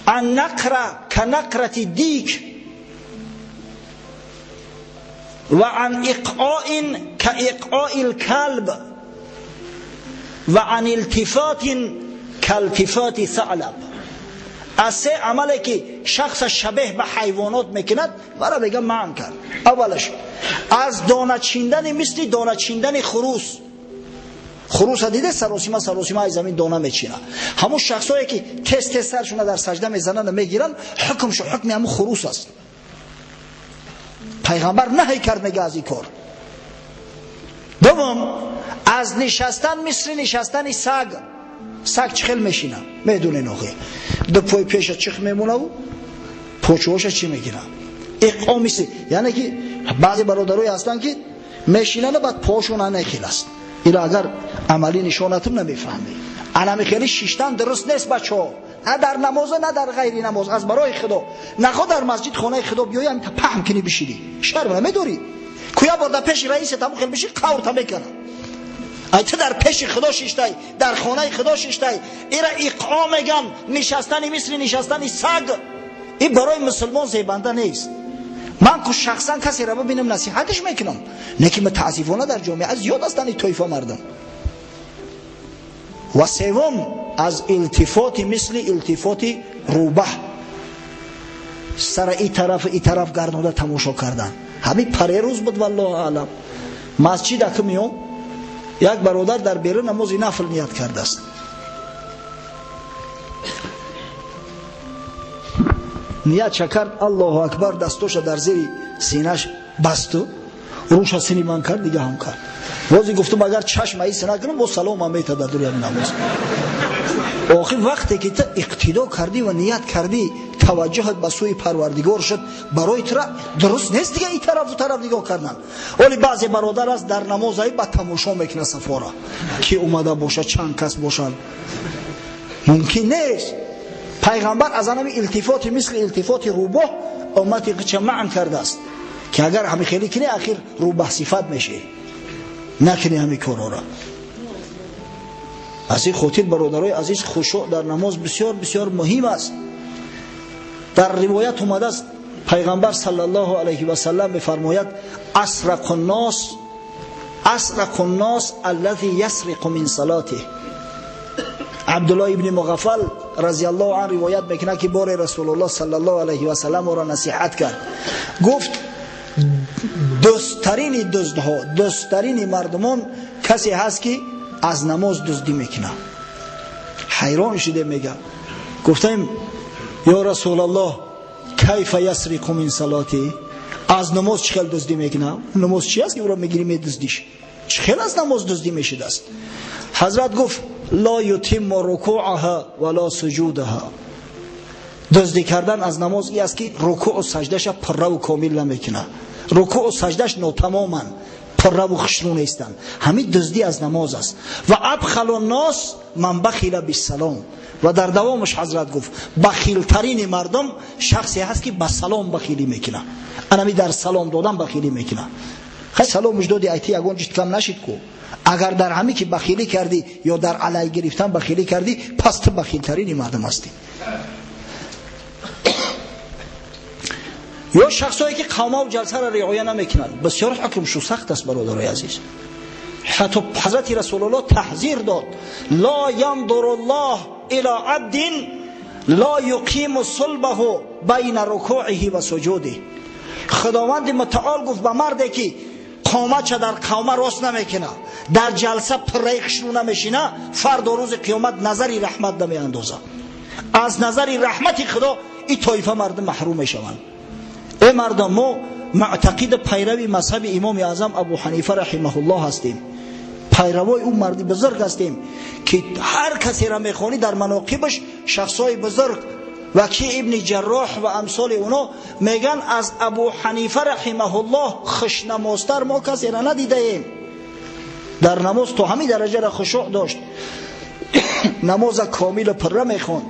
عن نقره کنقرت دیک و عن اقعاء کاقعاء الكلب و عن التفات کالتفات ثعلب. از 3 عملی که شخص شبیه به حیوانات میکند برای بگم معن کرد. اولش از دانه چیندن مثل دانه چیندن خروس دیده سراسیمه از زمین دانه میچینه. همون شخصایی که تست سرشون در سجده میزنن میگیرن حکمشو حکم همون خروس است. پیغمبر نهی کرد میگه از این کار. دوم از نشستن مثل نشستن سگ چخل میشینه میدونه نوخه دو پای پیش چخ میمونه و پوچوش چی میگیره اقعا مثل، یعنی که بعضی برادرای هستن که میشینن بعد پاشون نخیل است. اینا اگر عملی نشانتم نمیفهمی. انا خیلی شیشتن درست نیست بچه‌ها، نه در نماز نه در غیر نماز. از برای خدا نخوا در مسجد خانه خدا بیای هم تا پهم کنی بشیدی شرم نمیداری. کویا بردا پیش رئیس تام خیلی بشی قور تا میکنه. ایت در پیش خدا شیشتای، در خانه خدا شیشتای. ایرا اقام میگن نشستنی مثل نشستنی سگ. این برای مسلمان زیبنده نیست. من که شخصا کسی را ببینم نصیحتش میکنم، نه که متاسفانه در جامعه زیاد هستن این طایفه مردم. و سوم از التفات مثل التفات روبه، سر این طرف گردنده تماشا کردن. همین پریروز بود والله اعلم، مسجد اکه میام یک برادر در بیرون نماز نفل نیت کرده است. نیت کرد الله اکبر، دستوش در زیر سینه‌اش بست و روش سینی من کرد، دیگه هم کرد. روزی گفتم اگر چشم ایسه نکنم با سلام هم میتد در دوری همین نماز. آخر وقتی که تا اقتدا کردی و نیت کردی توجهت به سوی پروردگار شد، برای تو درست نیست دیگه این طرف و طرف نگاه کردن. ولی بعضی برادر است در نمازهای با تماشا میکنه صفارا کی اومده باشه چند کس باشن، ممکن نیست. پیغمبر از آن التفات مثل التفات روبه امتی قچه معن کرده است که اگر همین خیلی کنی اخیر روبه صفت میشه، نکنی همین کارا را. از این خاطر برادرای عزیز خشوع در نماز بسیار بسیار مهم است. در روایت اومده است پیغمبر صلی الله علیه و سلم میفرماید اسرق الناس الذي يسرق من صلاته. عبدالله ابن مغفل رضی الله عنه روایت میکنه که بار رسول الله صلی الله علیه و سلم را نصیحت کرد، گفت دوستترین دزدها، دوستترین مردمان کسی هست که از نماز دزدی میکنه. حیران شده میگه، گفتم یا رسول الله کیف یسرق من صلاتی، از نماز چه خیلی دزدی میکنه؟ نماز چی است که او را میگیری میدزدیش؟ چه خیلی از نماز دزدی میشه است؟ حضرت گفت لا یتم رکوعها ولا سجودها. دزدی کردن از نماز ای است که رکوع و سجدهش پره و کامل نمیکنه، رکوع و سجدهش ناتمامن، پره و خشنو نیستن. همین دزدی از نماز است. و ابخل الناس من بخیل بالسلام. و در دوامش حضرت گفت بخیل ترین مردم شخصی هست که با سلام بخیلی میکنه. انمی در سلام دادن بخیلی میکنه. خیلی سلامش دادی ایتی اگون جیت کم نشید کو. اگر در همی که بخیلی کردی یا در علی گرفتن بخیلی کردی، پس تو بخیل ترین مردم هستی. یا شخصایی که قوما و جلسه را رعایت نمیکنن، بسیار حکمشو سخت است برادرای عزیز. حتی حضرت رسول الله تحذیر داد لا ينظر الله الى عبد لا يقيم صلبه بین رکوعه و سجوده. خداوند متعال گفت به مردی که قامت چه در قومه راست نمیکنه، در جلسه پریخش رو نمیشینه، فردا روز قیامت نظری رحمت نمی اندازه. از نظری رحمت خدا این طایفه مردم محروم میشوند. ای مردم، ما معتقد پیروی مذهب امام اعظم ابو حنیفه رحمه الله هستیم، پیروای اون مردی بزرگ هستیم که هر کسی را میخوانی در مناقبش شخصای بزرگ وکی ابن جراح و امثال اونا میگن از ابو حنیفه رحمه الله خشنمازتر ما کسی را ندیده ایم. در نماز تو همین درجه را خشوع داشت، نماز کامل پره میخوان.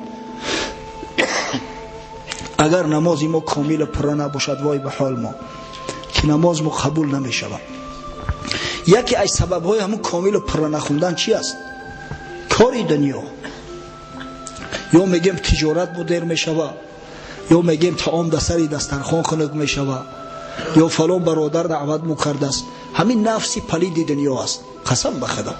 اگر نمازی ما کامل پره نباشد وای به حال ما که نماز ما قبول نمیشود. یکی از سبب‌های همون کامل پره نخوندن چی است؟ کاری دنیا. یا میگیم تجارت مدیر میشود، یا میگیم طعام دسری دسترخوان خنک میشود، یا فلان برادر دعوت میکرده است. همین نفسی پلید دنیا است. قسم به خدا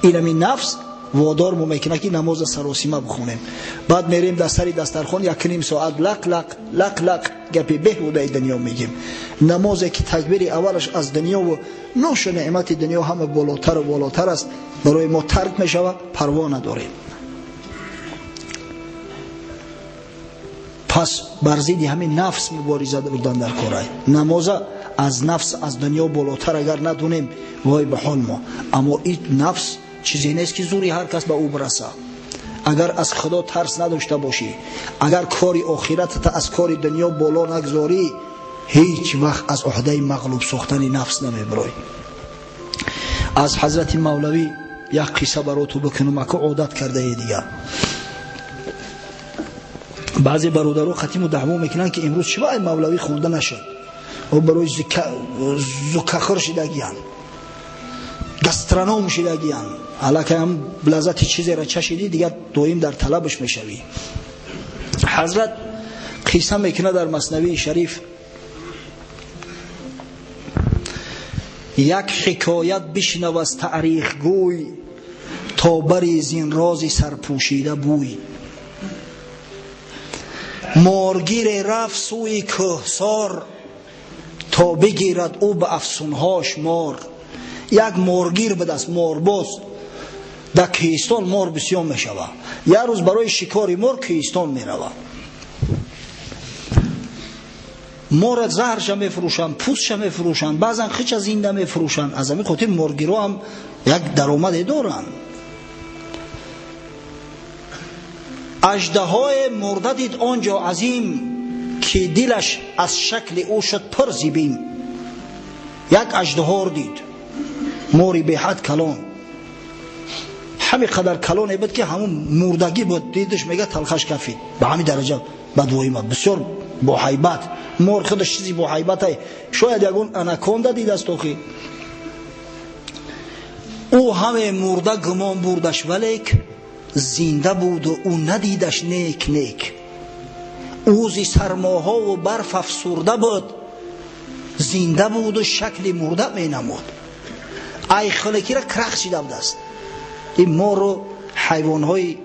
این همین نفس وادار مو میکنه که نماز سراسیمه بخونیم، بعد میریم دستری دسترخوان یک نیم ساعت لق لق لق لق گپی بهوده دنیا میگیم. نمازی که تکبیر اولش از دنیا و نوش نعمت دنیا همه بالاتر و بالاتر است، برای ما ترک میشود، پروا نداریم. پس بر ضد همین نفس مبارزه بودن در کارای نماز. از نفس از دنیا بالاتر اگر ندونیم وای به حال ما. اما این نفس چیزی نیست که زوری هر کس به او برسه. اگر از خدا ترس نداشته باشی، اگر کاری آخرت تا از کاری دنیا بالا نگذاری، هیچ وقت از عهده مغلوب ساختن نفس نمیبری. از حضرت مولوی یک قصه براتو بکنم که عادت کرده ای دیگه. بعضی برادرها ختم و دعوا میکنن که امروز چرا مولوی خونده نشد و برای زکخر شدگیان، گسترانوم شدگیان، حالا که هم لذت چیزی را چشیدی دیگه دویم در طلبش میشوی. حضرت قصه میکنه در مثنوی شریف یک حکایت بشنو از تاریخ گوی، تا بری زین رازی سرپوشیده بوی. مارگیر رفت سوی کهسار، تا بگیرد او به افسونهاش مار. یک مارگیر به دست مارباز در کیستان مار بسیار می شود. یک روز برای شکاری مار کیستان می رود. مار زهرش می فروشن، پوستش می فروشن، بعضا خیچ از زنده می فروشن. از همین خاطر مارگیرها هم یک درآمد دارن. اژدهای مرده دید آنجا عظیم، که دلش از شکل او شد پر زیبیم. یک اژدها دید، ماری به حد کلان، همین قدر کلان بود که همون مردگی بود. دیدش میگه تلخش کفید. به همین درجه بدوی ما بسیار با هیبت. مار خودش چیزی با هیبت های. شاید یگون اناکوندا دید است توخی. او همه مرده گمان بردش، ولیک زنده بود و او ندیدش نیک نیک. اوزی سرماها و برف افسرده بود، زنده بود و شکل مرده می نمود. ای خلکی را کرخ شده بود است. این مار رو حیوانهای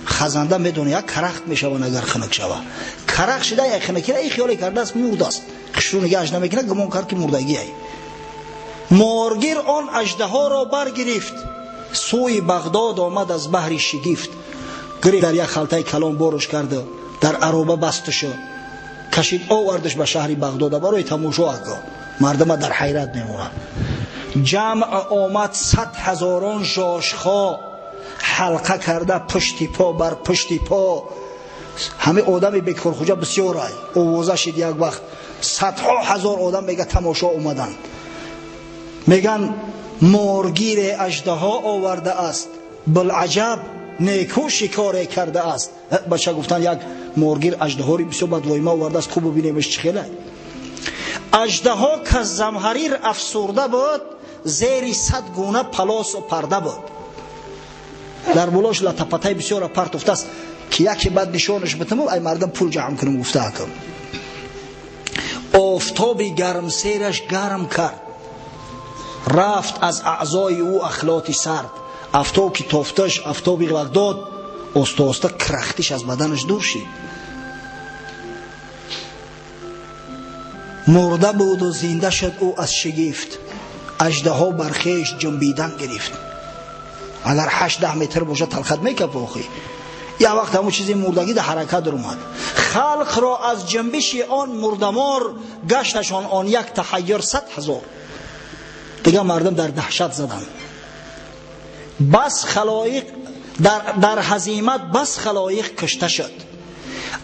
خزنده میدونه یک کرخت میشون اگر خنک شوه. کرخ شده یک خنکی را ای خیالی کرده است مرده است. خشرو نگهش نمیکنه، گمان کرد که مردگی ای. مارگیر آن اژدها را برگرفت، سوی بغداد آمد از بحر شگفت. گرفت در یک خلطه کلان بارش کرده، در عربه بستش کشید آوردش به شهر بغداد. برای تماشا اگاه مردم در حیرت میمونن. جمع آمد 100,000 ژاژخا، حلقه کرده پشتی پا بر پشتی پا. همه آدم بیکار خوجا بسیار ای اوازه شد. یک وقت 100,000 آدم میگه تماشا اومدن. میگن مارگیر اژدها آورده است، بالعجب نیکو شکار کرده است. بچه گفتن یک مارگیر اژدهایی بسیار بدوای ما آورده است، خوب ببینیمش چه خیلی. اژدها که زمهریر افسرده بود، زیر 100 گونه پلاس و پرده بود. در بلاش لطفته بسیار پرت افته است که یکی بعد نشانش بتم ای مردم پول جمع کنم گفته کم. آفتاب گرم سیرش گرم کرد، رفت از اعضای او اخلاطی سرد. آفتاب که تافتش آفتابی بغداد، آسته آسته کرختش از بدنش دور شد. مرده بود و زنده شد او از شگفت. اژدها برخیش جنبیدن گرفت. اگر 8-10 متر باشه تلخت میکپ آخی. یا وقت همون چیزی مردگی در حرکت در اومد. خلق را از جنبش آن مردمار، گشتشان آن یک تحیر 100,000. دیگه مردم در دهشت زدن. بس خلایق در هزیمت بس خلایق کشته شد.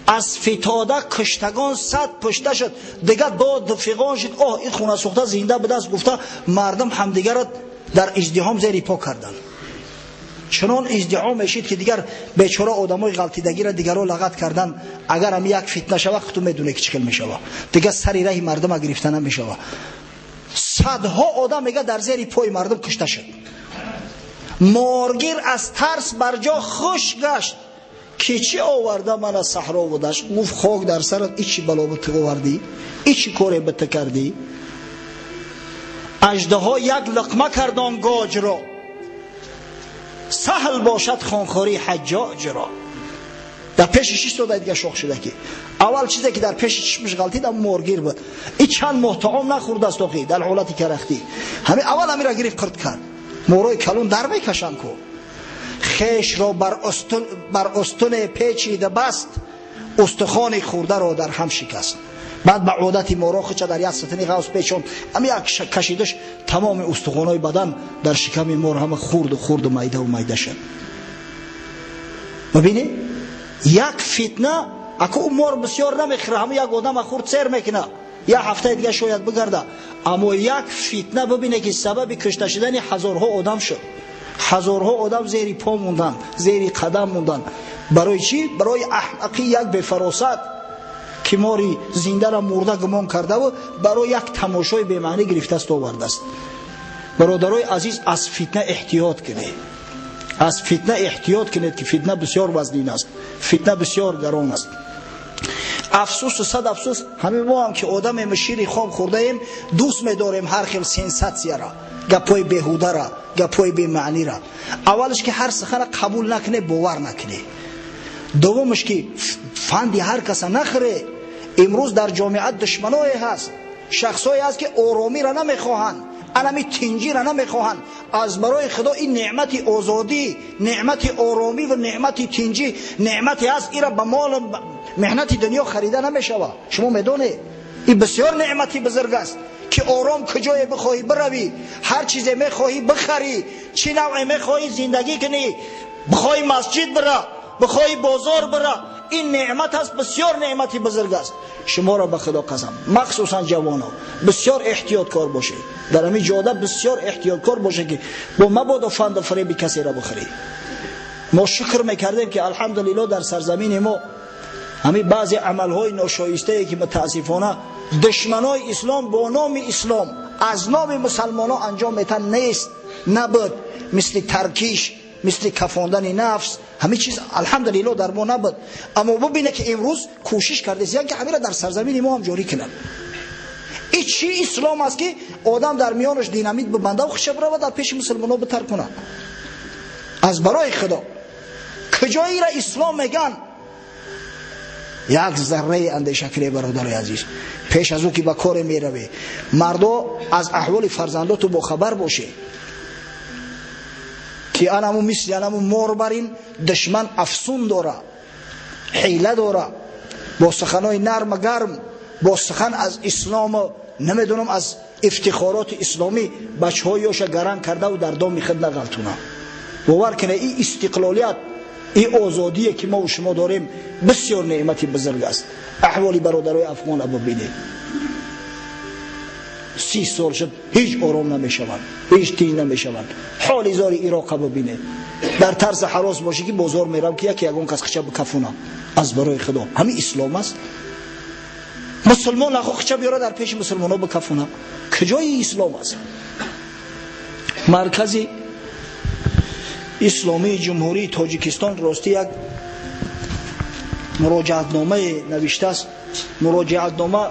از فتاده کشتگان 100 پشته شد. دیگه داد فیغان شد. این خونه سوخته زنده به دست گفته. مردم همدیگر را در ازدحام زیر پا کردن. چنان ازدحام میشید که دیگر بیچاره آدمای غلطیدگی را دیگر رو لغت کردن. اگر هم یک فتنه شوه تو میدونه که چیکار میشوه. دیگه سری راه مردم گرفتن نمیشوه. صدها آدم میگه در زیر پای مردم کشته شد. مارگیر از ترس بر جا خوش گشت که چی آورده من از صحرا و دشت. گفت خاک در سرت، ایچی بلا بت آوردی، ایچی کاری بت کردی. اژدها یک لقمه کردان گاج را، سهل باشد خانخواری حجاج را. در پیش 6 ساعت دیگه شوخ شده که اول چیزی که در پیش چشمش غلطید هم مارگیر بود. این چند ماه طعام نخورده است آخی در حالتی کرختی. همین اول همین را گرفت قرد کرد. مورای کلون در میکشن کو. خیش را بر استون پیچیده بست، استخوان خورده را در هم شکست. بعد به عادت مورا خچه در یک ستنی غوث پیچون همین یک کشیدش تمام استخوانای بدن در شکم مور همه خورد و میده شد. ببینی یک فتنه اکو مور بسیار نمیخوره، همه یک آدم خورد سیر میکنه، یک هفته دیگه شاید بگرده. اما یک فتنه ببینه که سبب کشته شدن هزارها آدم شد. هزارها آدم زیر پا موندن، زیر قدم موندن. برای چی؟ برای احمقی یک بفراست که ماری زنده را مرده گمان کرده و برای یک تماشای به معنی گرفته است آورده است. برادرای عزیز از فتنه احتیاط کنید. از فتنه احتیاط کنید که فتنه بسیار وزنین است، فتنه بسیار گران است. افسوس و صد افسوس همین ما هم که آدم مشیری خواب خورده ایم دوست می‌داریم هر خیل سنساتسیا را، گپای بیهوده را، گپای بی معنی را. اولش که هر سخن قبول نکنه، باور نکنه. دومش که فندی هر کس نخره. امروز در جامعه دشمنای هست، شخصایی هست که آرامی را نمیخواهند، انمی تنجی را نمیخواهند. از برای خدا این نعمت آزادی، نعمت آرامی و نعمت تنجی نعمتی هست، این را به مال مهنت دنیا خریده نمیشود. شما میدونید این بسیار نعمتی بزرگ است که آرام کجای بخواهی بروی، هر چیزی میخواهی بخری، چی نوعی میخواهی زندگی کنی، بخواهی مسجد برا، بخواهی بازار برا. این نعمت است، بسیار نعمتی بزرگ است. شما را به خدا قسم، مخصوصا جوانان بسیار احتیاطکار باشید. در همین جاده بسیار احتیاطکار باشید که با مبادا فند و فریب کسی را بخرید. ما شکر میکردیم که الحمدلله در سرزمین ما همین بعضی عملهای ناشایسته که متاسفانه دشمنای اسلام با نام اسلام از نام مسلمان ها انجام میتن نیست، نبود، مثل ترکیش، مثل کفاندن نفس، همه چیز الحمدلله در ما نبود. اما ببینه که امروز کوشش کرده زیان که همین را در سرزمین ما هم جاری کنن. این چی اسلام است که آدم در میانش دینامیت ببنده و خشب را در پیش مسلمان ها بتر کنه؟ از برای خدا کجایی را اسلام میگن؟ یک ذره اندیشه کنی برادر عزیز، پیش از او که به کار میروی مردا از احوال فرزنداتو با خبر باشه که انمو مثل انمو مار برین دشمن افسون داره، حیله داره، با سخنای نرم گرم، با سخن از اسلام و نمیدونم از افتخارات اسلامی بچه هایش گرم کرده و در دام خود نغلطونه. باور کنه این استقلالیت، این آزادی که ما و شما داریم بسیار نعمتی بزرگ است. احوالی برادرای افغان ببینید، 30 سال شد هیچ آرام نمیشوند، هیچ تین نمیشوند. حال زار عراق ببینید، در طرز حراس باشه که بازار میرم که یکی یگان کس خچه بکفونه. از برای خدا همین اسلام است؟ مسلمان نخو خچه بیاره در پیش مسلمان ها بکفونه؟ کجای اسلام است؟ مرکزی اسلامی جمهوری تاجیکستان راستی یک مراجعتنامه نوشته است. مراجعتنامه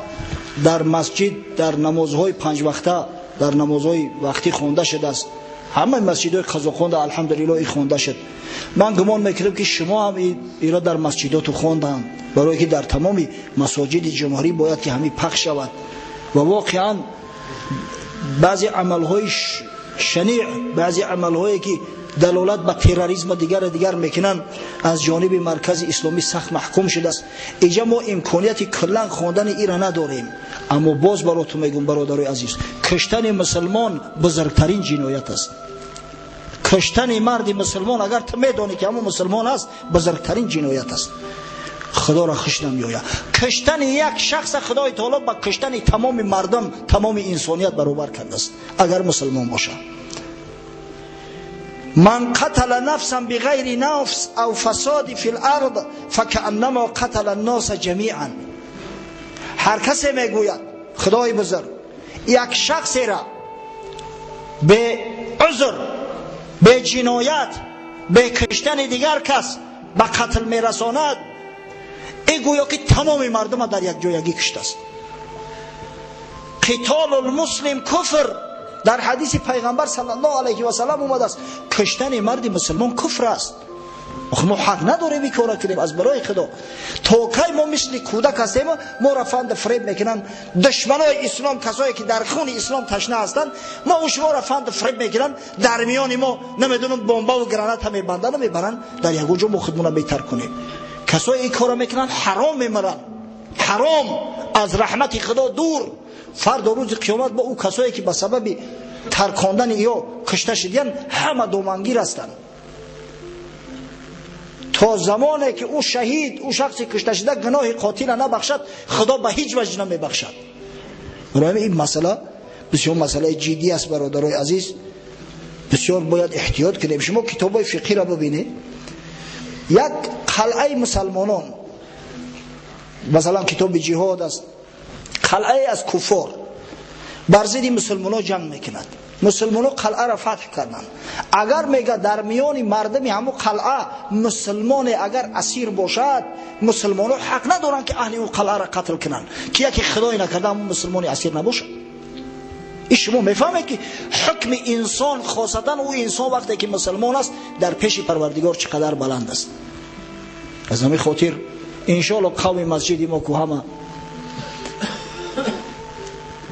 در مسجد در نمازهای 5 وقته، در نمازهای وقتی خوانده شده است. همه مسجدهای قزاقستان الحمدلله این خوانده شد. من گمان میکردم که شما هم ایرا در مسجدات خواندن، برای که در تمام مساجد جمهوری باید که همین پخش شود. و واقعا بعضی عملهای شنیع، بعضی عملهایی که دلالت به تروریسم دیگر میکنن از جانب مرکز اسلامی سخت محکوم شده است. اینجا ما امکانیت کلا خواندن ایران نداریم. اما باز براتون میگم برادرای عزیز، کشتن مسلمان بزرگترین جنایت است. کشتن مرد مسلمان اگر تو میدانی که همون مسلمان است بزرگترین جنایت است. خدا را خوش نمیآید. کشتن یک شخص خدای تعالی با کشتن تمام مردم، تمام انسانیت برابر کرده است اگر مسلمان باشه. من قتل نفسا بغیر نفس او فساد فی الارض فکأنما قتل الناس جمیعا. هر کسی میگوید خدای بزرگ یک شخصی را به عذر، به جنایت، به کشتن دیگر کس به قتل میرساند، این گویا که تمام مردم در یک جایگی کشته است. قتال المسلم کفر، در حدیث پیغمبر صلی الله علیه و سلم اومده است کشتن مرد مسلمان کفر است. ما حق نداریم این کارا کنیم. از برای خدا تا کی ما مثل کودک هستیم ما را فند فریب میکنن دشمنای اسلام، کسایی که در خون اسلام تشنه هستند، ما و شما را فند فریب میکنن، در میان ما نمیدونم بمب و گرانت هم میبندن، میبرن در یک جا ما خودمون بهتر کنیم. کسایی این کارا میکنن حرام میمرن، حرام، از رحمت خدا دور. فردا روز قیامت با او کسایی که به سبب ترکاندن یا کشته شدن همه دامنگیر هستند. تا زمانی که او شهید، او شخصی کشته شده گناه قاتل نبخشد، خدا به هیچ وجه نمیبخشد. برای این مسئله بسیار مسئله جدی است برادرای عزیز، بسیار باید احتیاط کنیم. شما کتابای فقهی را ببینید، یک قلعه مسلمانان، مثلا کتاب جهاد است، قلعه از کفار بر ضد مسلمانان جنگ میکند. مسلمانو قلعه را فتح کردن. اگر میگه در میان مردم همو قلعه مسلمان اگر اسیر باشد، مسلمانو حق ندارن که اهل اون قلعه را قتل کنن که یکی خدای نکرده همون مسلمانی اسیر نباشه. این شما میفهمه که حکم انسان، خاصتا او انسان وقتی که مسلمان است، در پیش پروردگار چقدر بلند است. از همین خاطر انشاءالله قوم مسجد ما که همه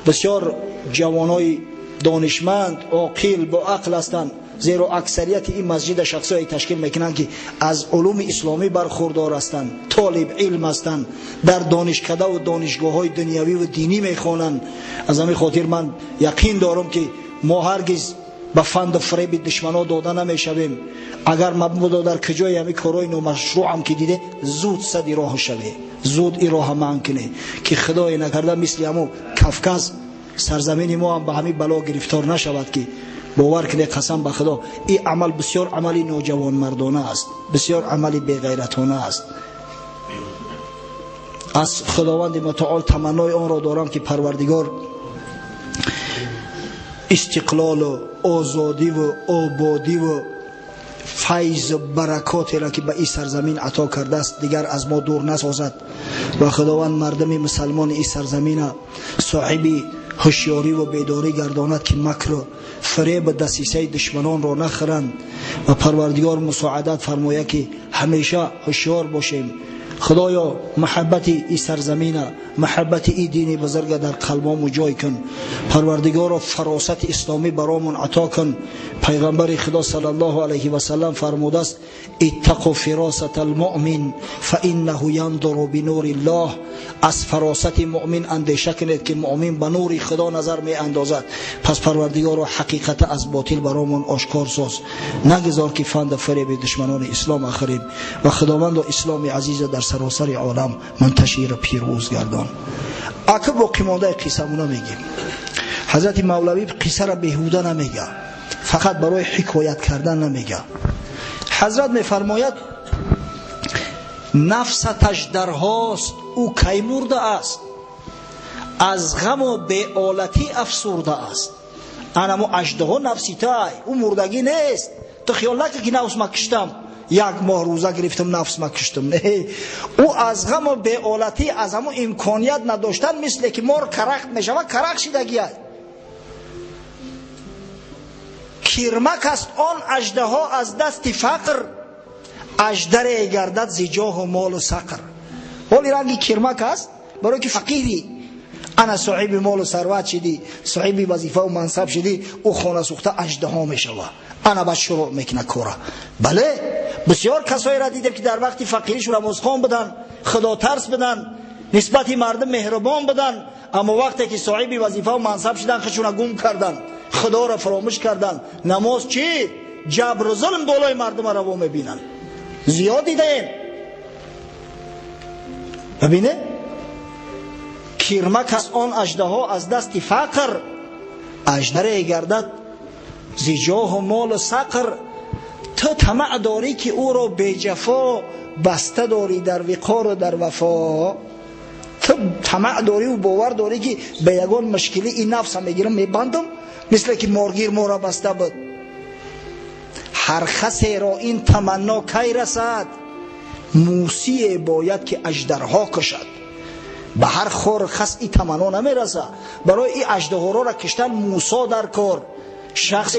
بسیار جوانای دانشمند عاقل با عقل هستند، زیرا اکثریت این مسجد شخصایی تشکیل میکنند که از علوم اسلامی برخوردار هستند، طالب علم هستند، در دانشکده و دانشگاه های دنیوی و دینی میخوانند. از همین خاطر من یقین دارم که ما هرگز به فند و فریب دشمنا داده نمیشویم. اگر مبادا در کجای همین کارهای نامشروع هم که دیده، زود صد راه شوه، زود این راه منع کنه که خدای نکرده مثل همو کفکز سرزمین ما هم به همین بلا گرفتار نشود. که باور کنه قسم به خدا این عمل بسیار عملی نوجوان مردانه است، بسیار عملی بی‌غیرتانه است. از خداوند متعال تمنای آن را دارم که پروردگار استقلال و آزادی و آبادی و فیض و برکاتی را که به این سرزمین عطا کرده است دیگر از ما دور نسازد و خداوند مردم مسلمان این سرزمین صاحبی هوشیاری و بیداری گرداند که مکر و فریب و دسیسه دشمنان را نخرند و پروردگار مساعدت فرماید که همیشه هوشیار باشیم. خدایا محبت این سرزمین، محبت این دین بزرگ در قلبامون جای کن. پروردگار فراست اسلامی برامون عطا کن. پیغمبر خدا صلی الله علیه و سلم فرموده است اتقوا فراست المؤمن فانه ينظر بنور الله. از فراست مؤمن اندیشه کنید که مؤمن به نور خدا نظر می اندازد. پس پروردگار حقیقت از باطل برامون آشکار ساز. نگذار که فند فریب دشمنان اسلام اخرین و خداوند و اسلام عزیز در سراسر عالم منتشر و پیروز گردان. اگه باقی مانده قصه مونو میگیم. حضرت مولوی قصه را بیهوده نمیگه، فقط برای حکایت کردن نمیگه. حضرت میفرماید نفستش در هاست او کی مرده است، از غم و بی‌آلتی افسرده است. انمو اژدها نفسی تای، او مردگی نیست. تو خیال نکن که نفس ما کشتم، یک ماه روزه گرفتم نفس ما کشتم. نه، او از غم و بی‌آلتی، از همون امکانیت نداشتن، مثل که مار کرخت میشود، کرخت شدگی است. کرمک است آن اژدها از دست فقر، اژدر گردد ز جاه و مال و سقر. حالی رنگی کرمک است برای که فقیری، انا صاحب مال و ثروت شدی، صاحب وظیفه و منصب شدی، او خانه سوخته اژدها میشود، انا بس شروع میکنه کورا. بله بسیار کسایی را دیدم که در وقت فقیریشون نمازخوان بدن، خدا ترس بدن، نسبت مردم مهربان بدن، اما وقتی که صاحب وظیفه و منصب شدن خودشون گم کردن، خدا را فراموش کردن. نماز چی؟ جبر و ظلم دولای مردم را میبینن. زیاد دیدین. ببینه کرمک از آن اژدها از دست فقر، اژدر گردد ز جاه و مال و سقر. تو طمع داری که او را بی جفا بسته داری در وقار و در وفا. تو طمع داری و باور داری که به یگان مشکلی این نفس میگیرم میبندم، مثل که مارگیر ما را بسته بود. هر خسی را این تمنا کی رسد، موسی باید که اژدرها کشد. به هر خور خس این تمنا نمیرسه. برای این اژدها را کشتن موسی در کار، شخص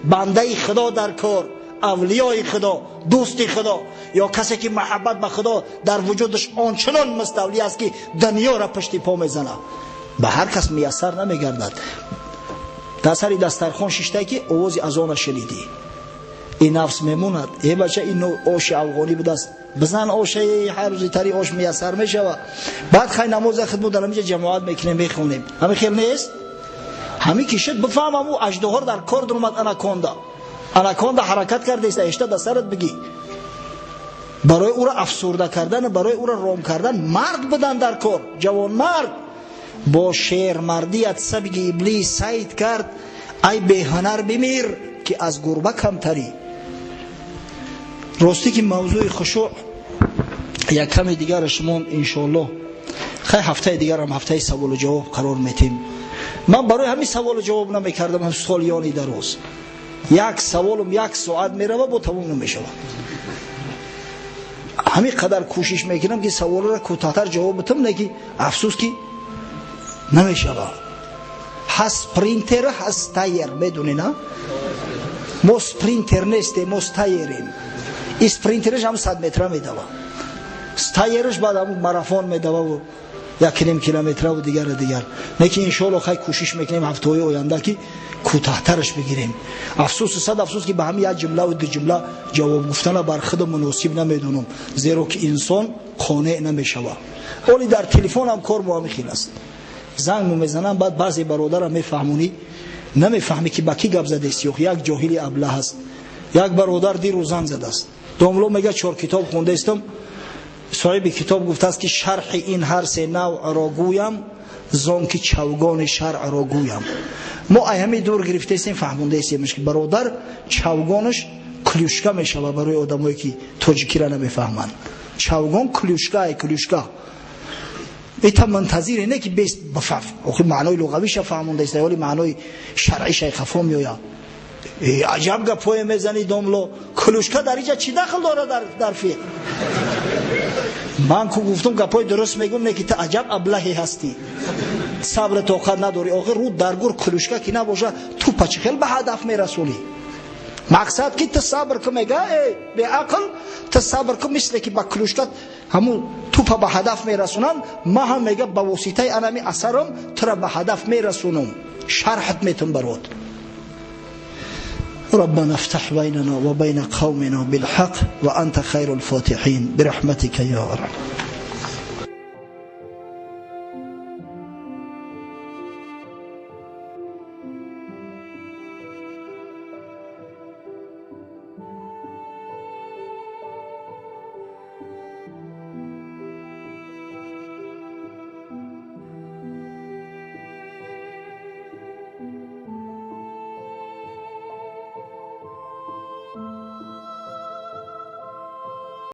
بنده خدا در کار، اولیای خدا، دوست خدا، یا کسی که محبت به خدا در وجودش آنچنان مستولی است که دنیا را پشت پا میزنه، به هر کس میسر نمیگردد. در سری دسترخوان شیشته که آواز اذان شنیدی، این نفس میموند. ای بچه اینو آش افغانی بدست بزن، آش هر روزی تری آش میسر میشود. بعد خیلی نماز خدمت در اینجا جماعت میکنیم میخونیم. همین خیل نیست؟ همین که شد بفهمم او اژدها در کار درآمد. اناکوندا حرکت کرده است، اشته در سرت بگی. برای او را افسرده کردن، برای او را رام کردن، مرد بدن در کار، جوان مرد. با شیر مردیت سبگ ابلیس سید کرد، ای به هنر بمیر که از گربه کمتری. راستی که موضوع خشوع یک کمی دیگر شما انشاءالله خیلی هفته دیگر هم هفته سوال و جواب قرار میتیم. من برای همین سوال جواب نمیکردم هم سالیانی دراز. یک سوالم یک ساعت میره و با تموم نمیشه. همین قدر کوشش میکنم که سوال را کوتاه‌تر جواب بدم، نه افسوس که نمیشه. هست پرینتر هست تایر، میدونی نه؟ ما سپرینتر نیستیم، ما تایریم. این سپرینترش هم 100 متر میدوه، تایرش بعد هم ماراتون میدوه و 1.5 کیلومتر و دیگر. نه که انشالله خیلی کوشش میکنیم هفته های آینده که کوتاه‌ترش بگیریم. افسوس صد افسوس که به هم یک جمله و دو جمله جواب گفتن بر خود مناسب نمیدونم، زیرا که انسان قانع نمیشوه. ولی در تلفن هم کار با هم خیلی است. زنگ میزنم بعد بعضی برادر هم میفهمونی نمیفهمی که با کی گپ زده است. یک جاهل ابله هست. یک برادر دیروز زنگ زده است، داملو میگه 4 کتاب خونده استم. صاحب کتاب گفته است که شرح این هر سه نوع را گویم، زان که چوگان شرع را گویم. ما همه دور گرفته استیم فهمونده استیم که برادر چوگانش کلیوشکا میشه برای آدمایی که تاجیکی را نمیفهمن. چوگان کلیوشکا ایتا منتظر اینه که بیست بفهم. آخه معنای لغویش فهمونده است ولی معنای شرعیش خفا میآید. عجب گپای میزنی داملو، کلیوشکا در اینجا چی دخل داره در فقه؟ من که گفتم گپای درست میگم، نه که تو عجب ابلهی هستی، صبر طاقت نداری. آخه رو درگور کلیوشکا که نباشه تو پچ خیل به هدف میرسونی. مقصد که تو صبر که میگه به عقل تو صبر که مثل که با کلیوشکا همون توپ به هدف میرسونن، ما هم میگه با واسطه انمی اثرم تو را به هدف میرسونم، شرحت میتون برات. ربنا افتح بيننا وبين قومنا بالحق وأنت خير الفاتحين برحمتك يا رب.